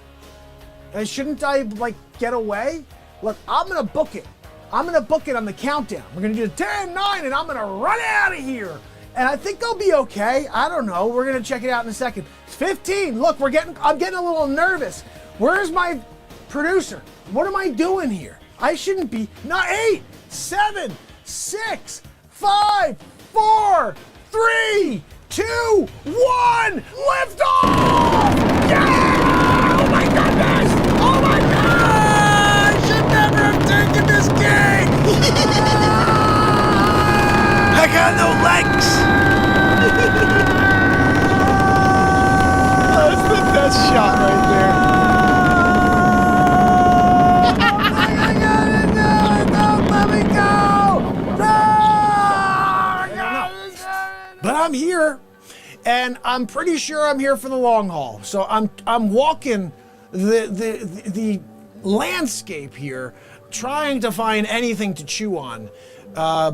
Shouldn't I like get away? Look, I'm gonna book it. I'm gonna book it on the countdown. We're gonna do 10, 9, and I'm gonna run out of here. And I think I'll be okay. I don't know. We're gonna check it out in a second. 15. Look, I'm getting a little nervous. Where's my producer? What am I doing here? I shouldn't be. Not 8, 7, 6, 5, 4, 3, 2, 1. Lift off! Yeah! Oh my goodness! Oh my God! I should never have taken this gig! I got no legs! That's the best shot right there. But I'm here, and I'm pretty sure I'm here for the long haul. So I'm walking the landscape here, trying to find anything to chew on.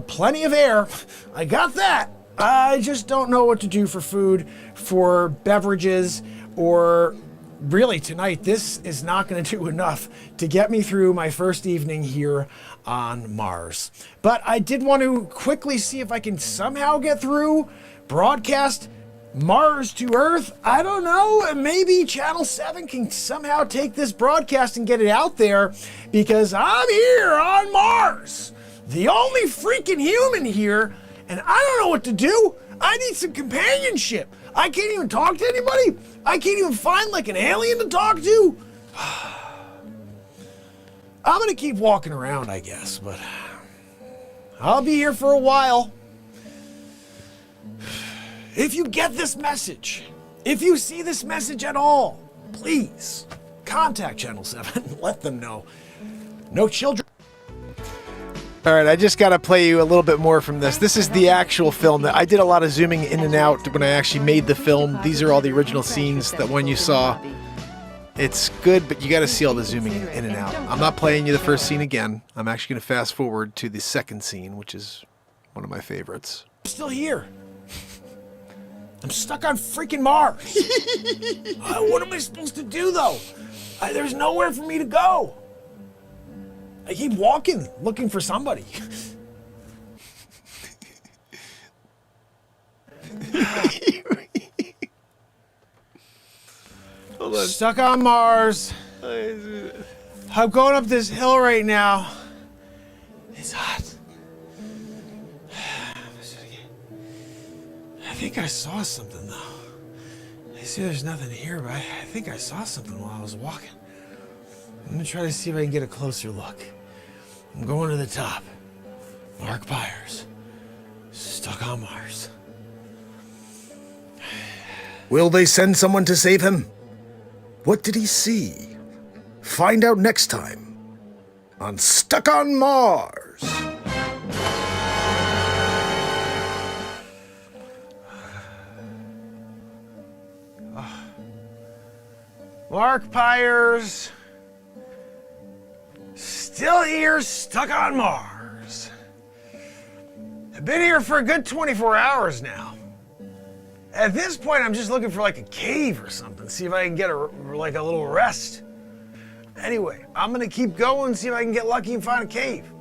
Plenty of air, I got that. I just don't know what to do for food, for beverages, or really tonight, this is not going to do enough to get me through my first evening here on Mars. But I did want to quickly see if I can somehow get through, broadcast Mars to Earth. I don't know, maybe Channel 7 can somehow take this broadcast and get it out there, because I'm here on Mars, the only freaking human here, and I don't know what to do. I need some companionship. I can't even talk to anybody. I can't even find like an alien to talk to. I'm gonna keep walking around, I guess, but I'll be here for a while. If you get this message, if you see this message at all, please contact Channel 7. Let them know. No children. All right, I just got to play you a little bit more from this. This is the actual film. That I did a lot of zooming in and out when I actually made the film. These are all the original scenes that one you saw. It's good, but you got to see all the zooming in and out. I'm not playing you the first scene again. I'm actually going to fast forward to the second scene, which is one of my favorites. I'm still here. I'm stuck on freaking Mars. What am I supposed to do, though? There's nowhere for me to go. I keep walking, looking for somebody. Hold on. Stuck on Mars. I'm going up this hill right now. It's hot. I think I saw something, though. They say there's nothing here, but I think I saw something while I was walking. I'm gonna try to see if I can get a closer look. I'm going to the top. Mark Pires. Stuck on Mars. Will they send someone to save him? What did he see? Find out next time on Stuck on Mars. Mark Pires. Still here, stuck on Mars. I've been here for a good 24 hours now. At this point, I'm just looking for like a cave or something, see if I can get a little rest. Anyway, I'm gonna keep going, see if I can get lucky and find a cave.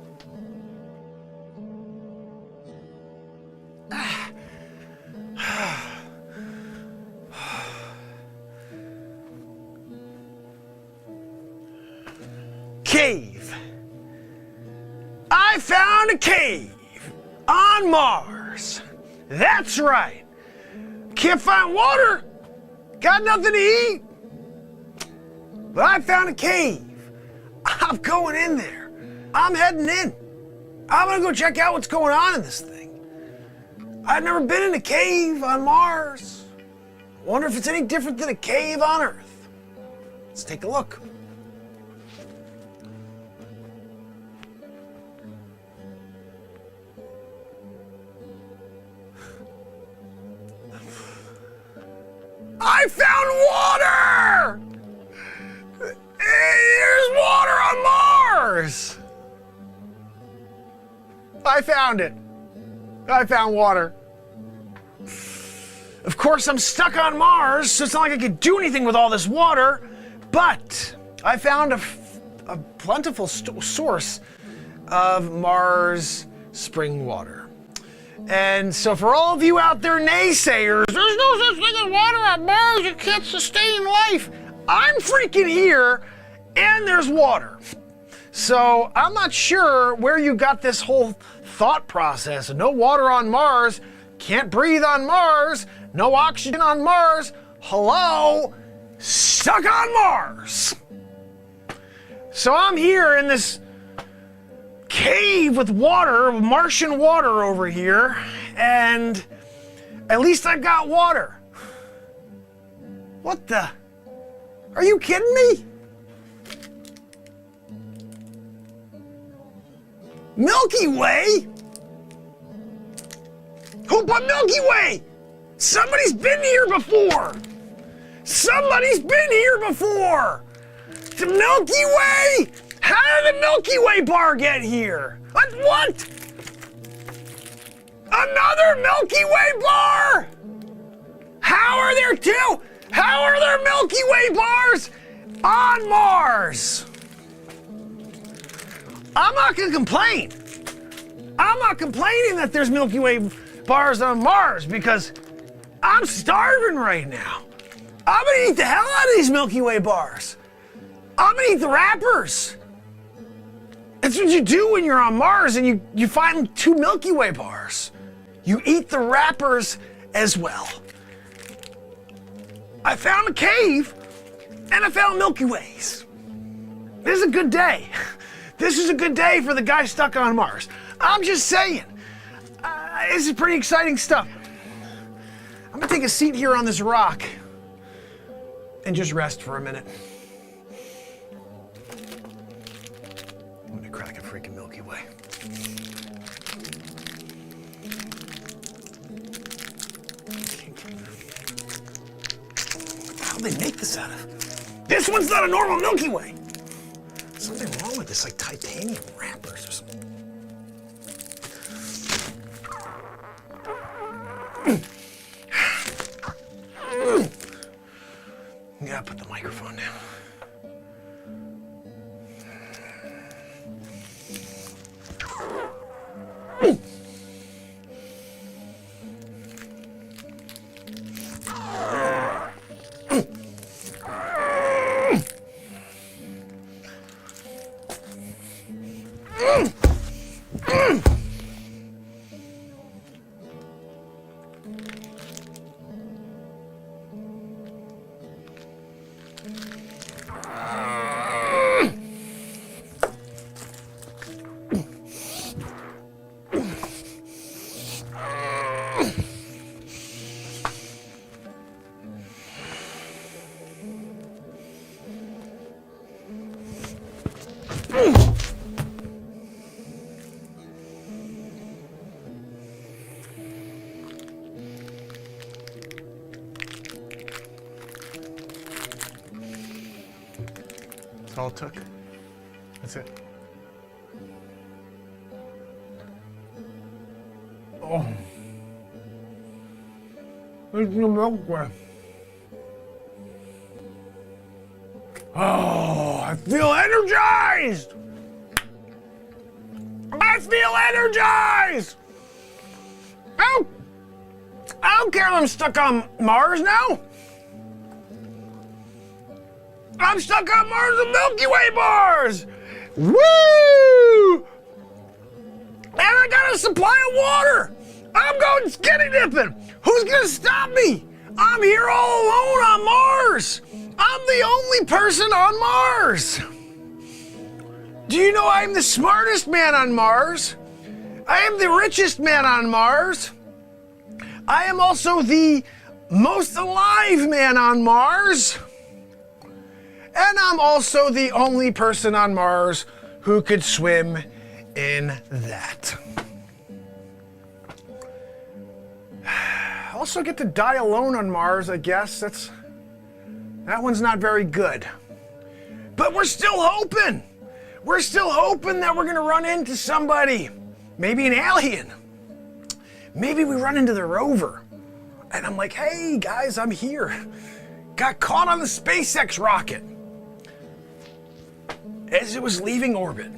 Cave. I found a cave on Mars. That's right. Can't find water. Got nothing to eat. But I found a cave. I'm going in there. I'm heading in. I'm gonna go check out what's going on in this thing. I've never been in a cave on Mars. Wonder if it's any different than a cave on Earth. Let's take a look. I found water! There's water on Mars! I found it. I found water. Of course, I'm stuck on Mars, so it's not like I could do anything with all this water, but I found a plentiful source of Mars spring water. And so for all of you out there naysayers, there's no such thing as water on Mars, you can't sustain life. I'm freaking here, and there's water. So I'm not sure where you got this whole thought process. No water on Mars, can't breathe on Mars, no oxygen on Mars. Hello? Stuck on Mars. So I'm here in this cave with water, Martian water over here, and at least I've got water. What the? Are you kidding me? Milky Way? Who put Milky Way? Somebody's been here before. Somebody's been here before. The Milky Way? How did the Milky Way bar get here? What? Another Milky Way bar? How are there two? How are there Milky Way bars on Mars? I'm not gonna complain. I'm not complaining that there's Milky Way bars on Mars because I'm starving right now. I'm gonna eat the hell out of these Milky Way bars. I'm gonna eat the wrappers. That's what you do when you're on Mars and you find 2 Milky Way bars. You eat the wrappers as well. I found a cave and I found Milky Ways. This is a good day. This is a good day for the guy stuck on Mars. I'm just saying. This is pretty exciting stuff. I'm gonna take a seat here on this rock and just rest for a minute. I'm gonna crack a freaking Milky Way. What the hell do they make this out of? This one's not a normal Milky Way. Something wrong with this, like titanium wrappers or something. You gotta put the microphone down. That's all it took. That's it. Oh. There's no milk left. Oh, I feel energized! I feel energized! I don't care if I'm stuck on Mars now. I'm stuck on Mars with Milky Way bars! Woo! And I got a supply of water! I'm going skinny dipping! Who's gonna stop me? I'm here all alone on Mars! I'm the only person on Mars! Do you know I'm the smartest man on Mars? I am the richest man on Mars. I am also the most alive man on Mars. And I'm also the only person on Mars who could swim in that. Also get to die alone on Mars, I guess. That one's not very good. But we're still hoping. We're still hoping that we're gonna run into somebody. Maybe an alien. Maybe we run into the rover. And I'm like, hey guys, I'm here. Got caught on the SpaceX rocket as it was leaving orbit.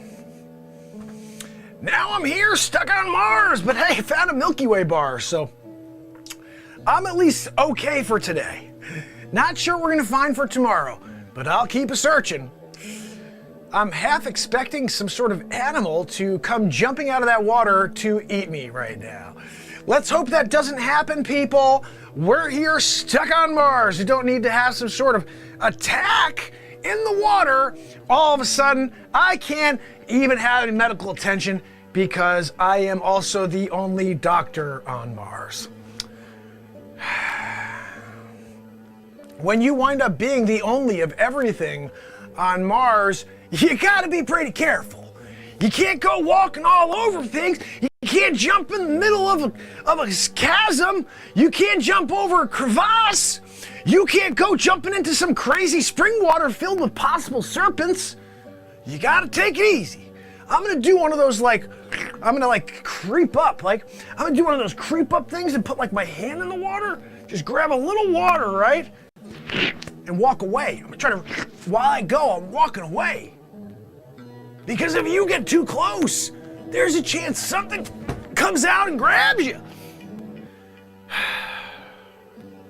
Now I'm here, stuck on Mars, but hey, found a Milky Way bar, so I'm at least okay for today. Not sure what we're gonna find for tomorrow, but I'll keep a-searching. I'm half expecting some sort of animal to come jumping out of that water to eat me right now. Let's hope that doesn't happen, people. We're here stuck on Mars. You don't need to have some sort of attack in the water. All of a sudden, I can't even have any medical attention because I am also the only doctor on Mars. When you wind up being the only of everything on Mars, you gotta be pretty careful. You can't go walking all over things. You can't jump in the middle of a chasm. You can't jump over a crevasse. You can't go jumping into some crazy spring water filled with possible serpents. You gotta take it easy. I'm gonna do one of those I'm gonna creep up. I'm gonna do one of those creep up things and put my hand in the water. Just grab a little water, right? And walk away. I'm gonna try to, while I go, I'm walking away. Because if you get too close, there's a chance something comes out and grabs you.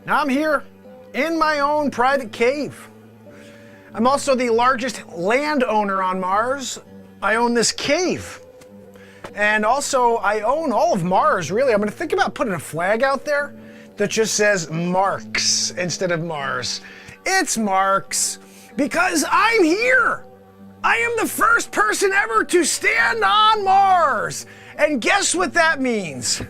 Now I'm here in my own private cave. I'm also the largest landowner on Mars. I own this cave. And also I own all of Mars, really. I'm gonna think about putting a flag out there that just says Marks instead of Mars. It's Marks because I'm here. I am the first person ever to stand on Mars. And guess what that means?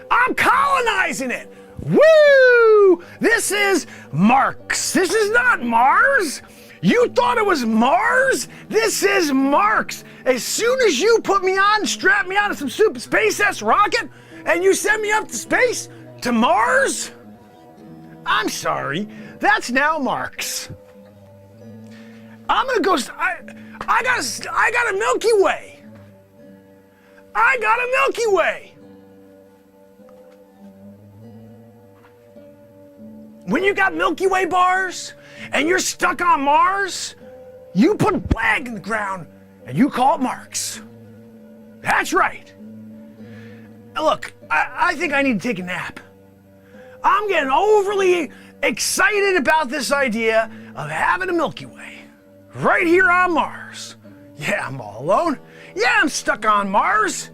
I'm colonizing it. Woo! This is Marks. This is not Mars. You thought it was Mars? This is Marks. As soon as you put me on, strap me onto some super SpaceX rocket, and you send me up to space, to Mars, I'm sorry, that's now Marks. I'm gonna go, I got a Milky Way. I got a Milky Way. When you got Milky Way bars and you're stuck on Mars, you put a flag in the ground and you call it Marks. That's right. Look, I think I need to take a nap. I'm getting overly excited about this idea of having a Milky Way right here on Mars. Yeah, I'm all alone. Yeah, I'm stuck on Mars,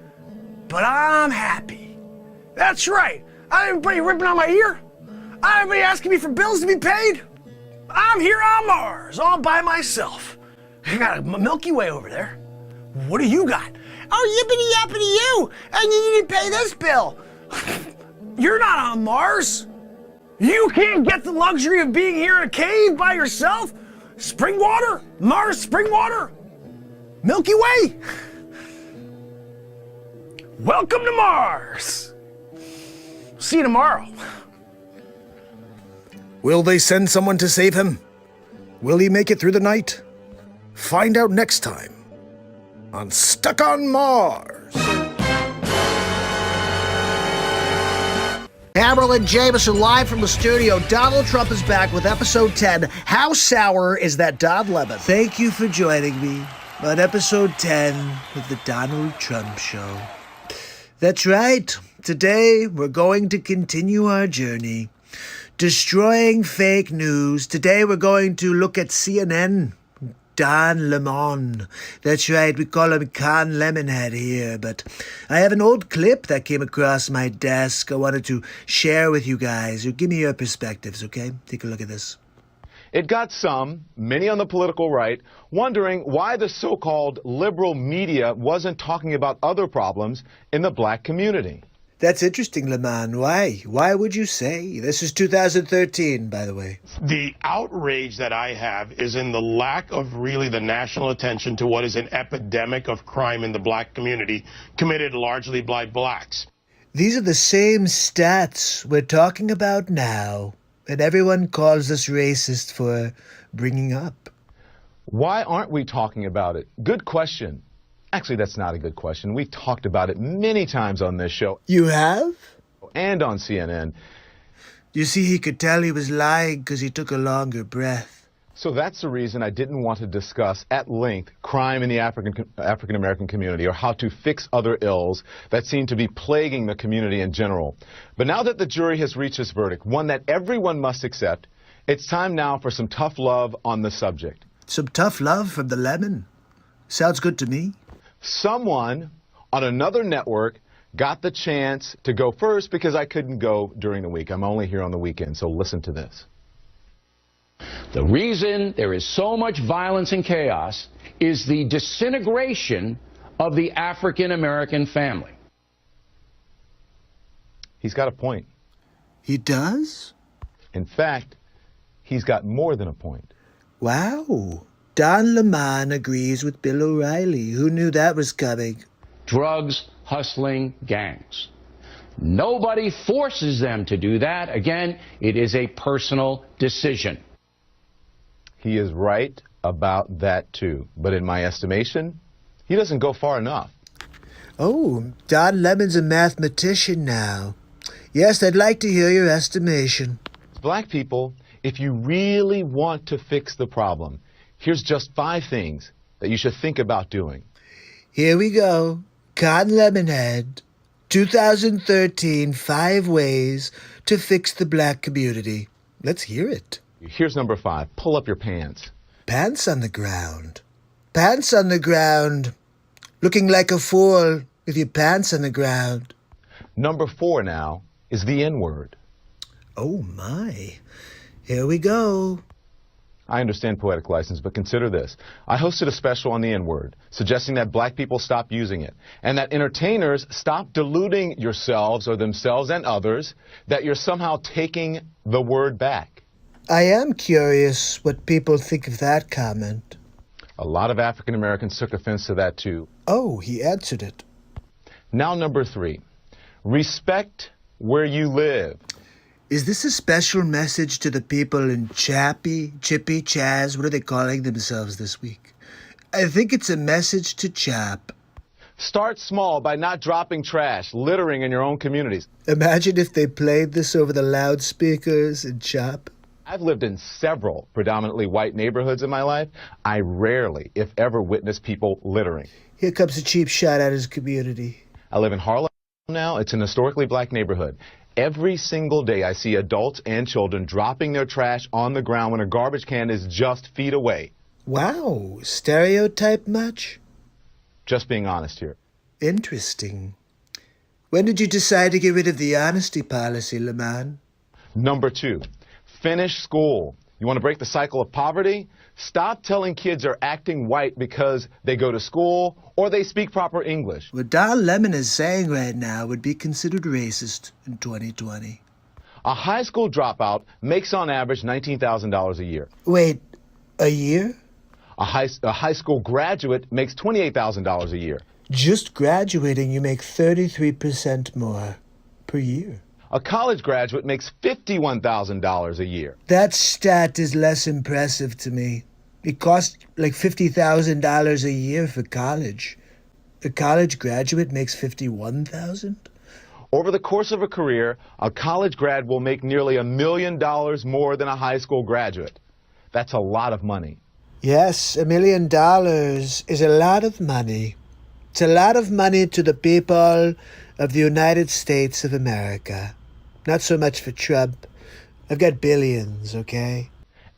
but I'm happy. That's right. Everybody ripping on my ear. Everybody asking me for bills to be paid. I'm here on Mars all by myself. I got a Milky Way over there. What do you got? Oh, yippity yappity you! And you need to pay this bill. You're not on Mars. You can't get the luxury of being here in a cave by yourself. Spring water, Mars spring water, Milky Way. Welcome to Mars. See you tomorrow. Will they send someone to save him? Will he make it through the night? Find out next time on Stuck on Mars. Hammerl and Jameson live from the studio. Donald Trump is back with episode 10. How sour is that Don Lemon? Thank you for joining me on episode 10 of the Donald Trump Show. That's right. Today we're going to continue our journey destroying fake news. Today we're going to look at CNN. Don Lemon. That's right, we call him Con Lemonhead here, but I have an old clip that came across my desk I wanted to share with you guys. So give me your perspectives, okay? Take a look at this. It got some, many on the political right, wondering why the so-called liberal media wasn't talking about other problems in the black community. That's interesting, Leman. Why? Why would you say? This is 2013, by the way. The outrage that I have is in the lack of really the national attention to what is an epidemic of crime in the black community committed largely by blacks. These are the same stats we're talking about now, and everyone calls us racist for bringing up. Why aren't we talking about it? Good question. Actually, that's not a good question. We've talked about it many times on this show. You have? And on CNN. You see, he could tell he was lying because he took a longer breath. So that's the reason I didn't want to discuss at length crime in the African-American community or how to fix other ills that seem to be plaguing the community in general. But now that the jury has reached its verdict, one that everyone must accept, it's time now for some tough love on the subject. Some tough love from the lemon. Sounds good to me. Someone on another network got the chance to go first because I couldn't go during the week. I'm only here on the weekend, so listen to this. The reason there is so much violence and chaos is the disintegration of the African American family. He's got a point. He does? In fact, he's got more than a point. Wow. Don Lemon agrees with Bill O'Reilly. Who knew that was coming? Drugs, hustling, gangs. Nobody forces them to do that. Again, it is a personal decision. He is right about that, too. But in my estimation, he doesn't go far enough. Oh, Don Lemon's a mathematician now. Yes, I'd like to hear your estimation. Black people, if you really want to fix the problem, here's just 5 things that you should think about doing. Here we go. Cotton Lemonhead, 2013, 5 ways to fix the black community. Let's hear it. Here's number 5. Pull up your pants. Pants on the ground. Pants on the ground. Looking like a fool with your pants on the ground. Number 4 now is the N-word. Oh, my. Here we go. I understand poetic license, but consider this. I hosted a special on the N-word, suggesting that black people stop using it, and that entertainers stop deluding yourselves or themselves and others that you're somehow taking the word back. I am curious what people think of that comment. A lot of African Americans took offense to that, too. Oh, he answered it. Now, number 3. Respect where you live. Is this a special message to the people in Chippy, Chaz? What are they calling themselves this week? I think it's a message to Chap. Start small by not dropping trash, littering in your own communities. Imagine if they played this over the loudspeakers in Chap. I've lived in several predominantly white neighborhoods in my life. I rarely, if ever, witness people littering. Here comes a cheap shot at his community. I live in Harlem now. It's an historically black neighborhood. Every single day I see adults and children dropping their trash on the ground when a garbage can is just feet away. Wow, stereotype much? Just being honest here. Interesting. When did you decide to get rid of the honesty policy, Leman? Number 2, finish school. You want to break the cycle of poverty? Stop telling kids are acting white because they go to school or they speak proper English. What Don Lemon is saying right now would be considered racist in 2020. A high school dropout makes on average $19,000 a year. Wait, a year? A high school graduate makes $28,000 a year. Just graduating, you make 33% more per year. A college graduate makes $51,000 a year. That stat is less impressive to me. It costs like $50,000 a year for college. A college graduate makes $51,000? Over the course of a career, a college grad will make nearly $1 million more than a high school graduate. That's a lot of money. Yes, $1 million is a lot of money. It's a lot of money to the people of the United States of America. Not so much for Trump. I've got billions, okay?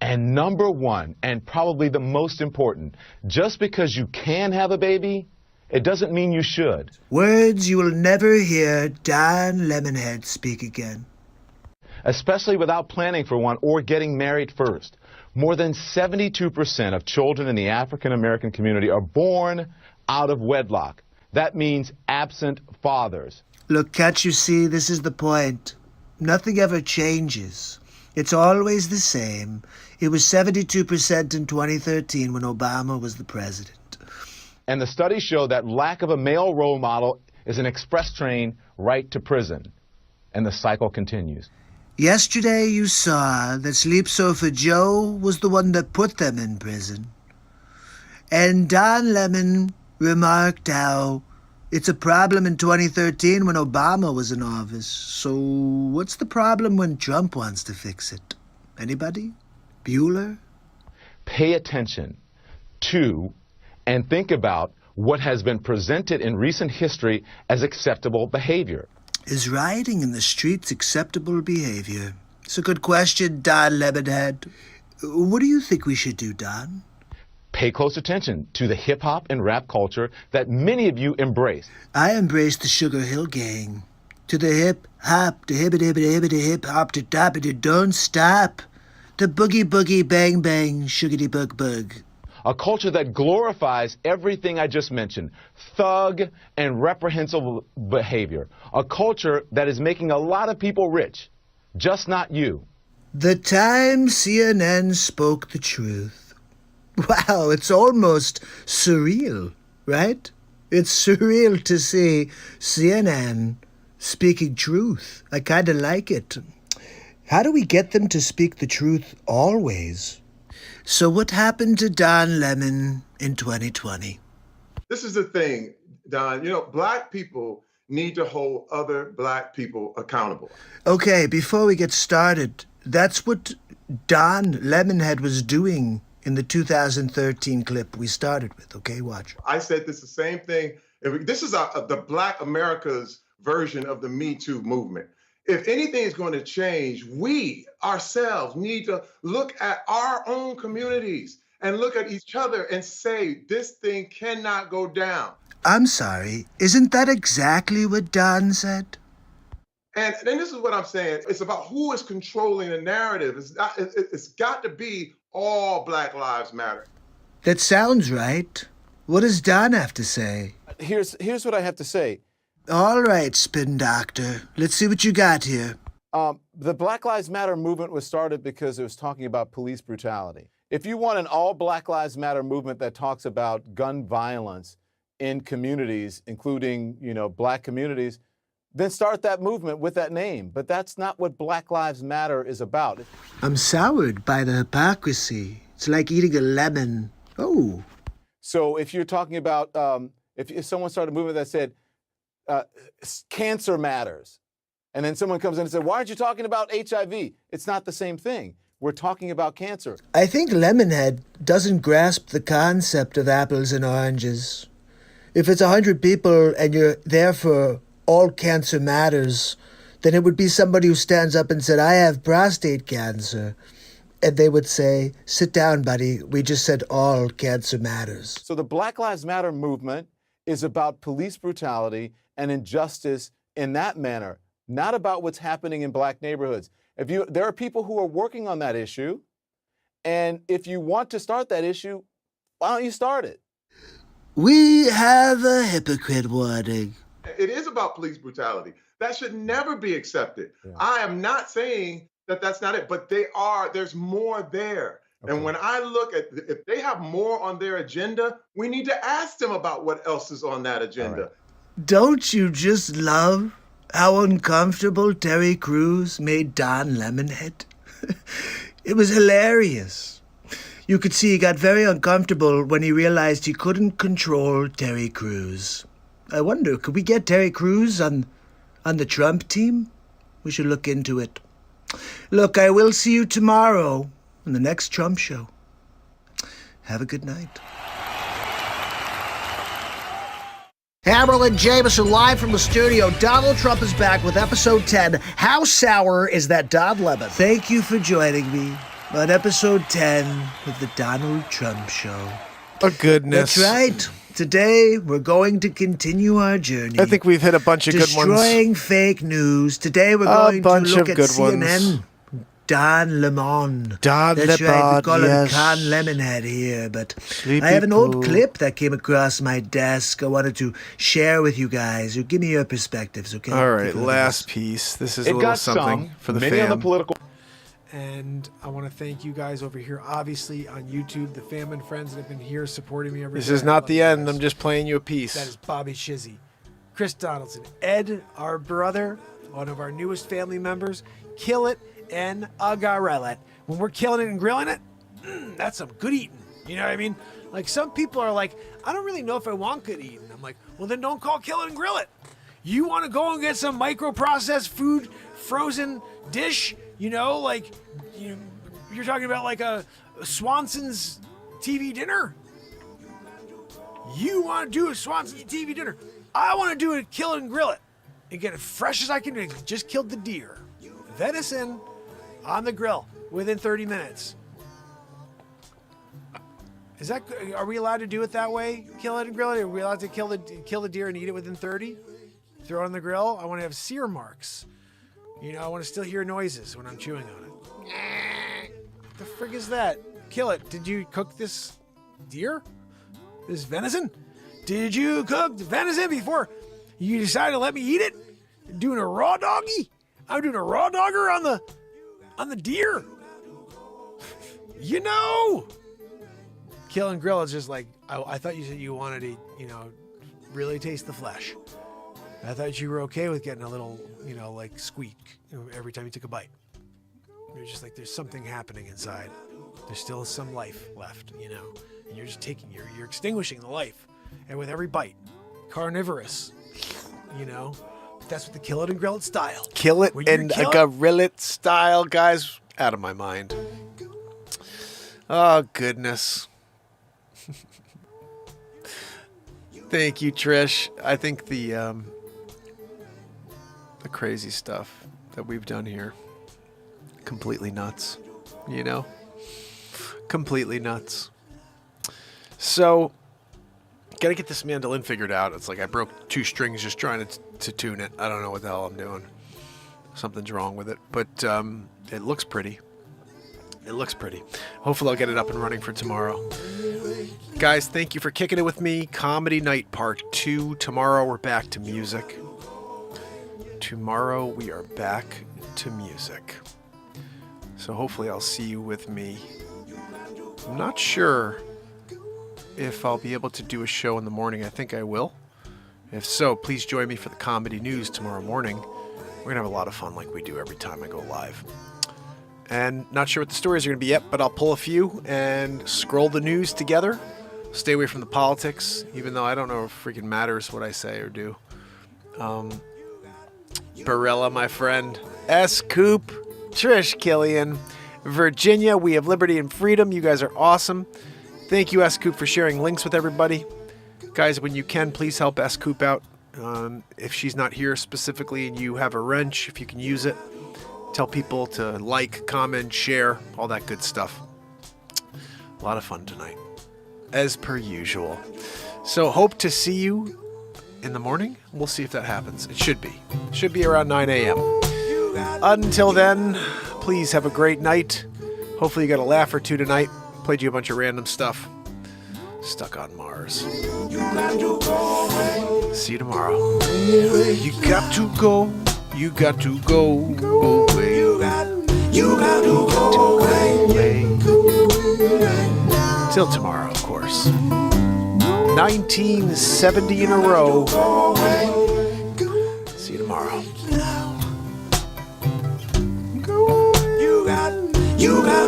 And number 1, and probably the most important, just because you can have a baby, it doesn't mean you should. Words you will never hear Don Lemonhead speak again. Especially without planning for one or getting married first. More than 72% of children in the African American community are born out of wedlock. That means absent fathers. Look, can't you see this is the point? Nothing ever changes. It's always the same. It was 72% in 2013 when Obama was the president. And the studies show that lack of a male role model is an express train right to prison. And the cycle continues. Yesterday you saw that Sleep Sofa Joe was the one that put them in prison. And Don Lemon remarked how it's a problem in 2013 when Obama was in office. So what's the problem when Trump wants to fix it? Anybody? Bueller? Pay attention to and think about what has been presented in recent history as acceptable behavior. Is rioting in the streets acceptable behavior? It's a good question, Don Lemonhead. What do you think we should do, Don? Pay close attention to the hip-hop and rap culture that many of you embrace. I embrace the Sugar Hill Gang. To the hip-hop, to hibbity-hibbity-hibbity, hip-hop, to doppity, don't stop. The boogie-boogie, bang-bang, sugary-bug-bug. A culture that glorifies everything I just mentioned, thug and reprehensible behavior. A culture that is making a lot of people rich, just not you. The time CNN spoke the truth. Wow, it's almost surreal, right? It's surreal to see CNN speaking truth. I kind of like it. How do we get them to speak the truth always? So what happened to Don Lemon in 2020? This is the thing, Don. You know, black people need to hold other black people accountable. Okay, before we get started, that's what Don Lemonhead was doing in the 2013 clip we started with. Okay, watch. I said this the same thing. This is the Black America's version of the Me Too movement. If anything is going to change, we ourselves need to look at our own communities and look at each other and say, this thing cannot go down. I'm sorry, isn't that exactly what Don said? And then this is what I'm saying. It's about who is controlling the narrative. It's got to be all Black Lives Matter. That sounds right. What does Don have to say? Here's what I have to say. All right, Spin Doctor. Let's see what you got here. The Black Lives Matter movement was started because it was talking about police brutality. If you want an all Black Lives Matter movement that talks about gun violence in communities, including, black communities, then start that movement with that name. But that's not what Black Lives Matter is about. I'm soured by the hypocrisy. It's like eating a lemon. Oh. So if you're talking about, if someone started a movement that said, cancer matters, and then someone comes in and said, why aren't you talking about HIV? It's not the same thing. We're talking about cancer. I think Lemonhead doesn't grasp the concept of apples and oranges. If it's 100 people and you're there for all cancer matters, then it would be somebody who stands up and said, I have prostate cancer. And they would say, sit down, buddy. We just said all cancer matters. So the Black Lives Matter movement is about police brutality and injustice in that manner, not about what's happening in black neighborhoods. There are people who are working on that issue, and if you want to start that issue, why don't you start it? We have a hypocrite warning. It is about police brutality. That should never be accepted. Yeah. I am not saying that that's not it, but there's more there. Okay. And when I look at, if they have more on their agenda, we need to ask them about what else is on that agenda. Right. Don't you just love how uncomfortable Terry Crews made Don Lemonhead? It was hilarious. You could see he got very uncomfortable when he realized he couldn't control Terry Crews. I wonder, could we get Terry Crews on the Trump team? We should look into it. Look, I will see you tomorrow on the next Trump show. Have a good night. Hammerl and Jameson live from the studio. Donald Trump is back with episode 10. How sour is that Don Lemon? Thank you for joining me on episode 10 of the Donald Trump Show. Oh, goodness. That's right. Today, we're going to continue our journey. I think we've hit a bunch of good ones. Destroying fake news. Today, we're going to look at CNN. Don Lemon. Don That's Lemon, right, we call yes. him Con Lemonhead here, but Sleepy I have an old Pooh. clip that came across my desk I wanted to share with you guys. So give me your perspectives, okay? All right, Take a look at last this. piece. This is It a little got something some, for the many fam. on the political. And I want to thank you guys over here, obviously on YouTube, the fam and friends that have been here supporting me every day. This is I not love the you end. guys. I'm just playing you a piece. That is Bobby Shizzy, Chris Donaldson, Ed, our brother, one of our newest family members, Kill It, and Agarelet. When we're killing it and grilling it, that's some good eating. You know what I mean? Like, some people are like, I don't really know if I want good eating. I'm like, well, then don't call Kill It and Grill It. You want to go and get some micro-processed food, frozen dish, you know, like you're talking about like a Swanson's TV dinner? You want to do a Swanson's TV dinner. I want to do it, Kill It and Grill It. And get it fresh as I can do. Just killed the deer. Venison on the grill within 30 minutes. Is that? Are we allowed to do it that way? Kill it and grill it? Are we allowed to kill the deer and eat it within 30? Throw it on the grill? I want to have sear marks. You know, I want to still hear noises when I'm chewing on it. The frig is that? Kill it. Did you cook this deer? This venison? Did you cook the venison before you decided to let me eat it? Doing a raw doggy? I'm doing a raw dogger on the deer. You know. Kill and grill is just like, I thought you said you wanted to, really taste the flesh. I thought you were okay with getting a little, like squeak every time you took a bite. You're just like, there's something happening inside. There's still some life left, and you're just you're extinguishing the life. And with every bite, carnivorous, that's what the Kill It and Grill It style. Kill it When you and kill a grill it style, guys. Out of my mind. Oh, goodness. Thank you, Trish. I think the crazy stuff that we've done here, completely nuts, completely nuts. So, gotta get this mandolin figured out. It's like I broke 2 strings just trying to tune it. I don't know what the hell I'm doing. Something's wrong with it, but it looks pretty. It looks pretty. Hopefully I'll get it up and running for tomorrow. Guys, thank you for kicking it with me. Comedy Night Part 2. Tomorrow we're back to music. Tomorrow we are back to music. So hopefully I'll see you with me. I'm not sure if I'll be able to do a show in the morning. I think I will. If so, please join me for the comedy news tomorrow morning. We're going to have a lot of fun like we do every time I go live. And not sure what the stories are going to be yet, but I'll pull a few and scroll the news together. Stay away from the politics, even though I don't know if it freaking matters what I say or do. Barella, my friend. S. Coop. Trish Killian. Virginia, we have liberty and freedom. You guys are awesome. Thank you, S. Coop, for sharing links with everybody. Guys, when you can, please help S. Coop out. If she's not here specifically and you have a wrench, if you can use it. Tell people to like, comment, share, all that good stuff. A lot of fun tonight, as per usual. So hope to see you in the morning. We'll see if that happens. It should be. Should be around 9 a.m. Until then, please have a great night. Hopefully you got a laugh or two tonight. Played you a bunch of random stuff. Stuck on Mars. See you tomorrow. You got to go. You got to go away. You got to go away. Till tomorrow, of course. 1970 in a row. See you tomorrow. You got to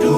go.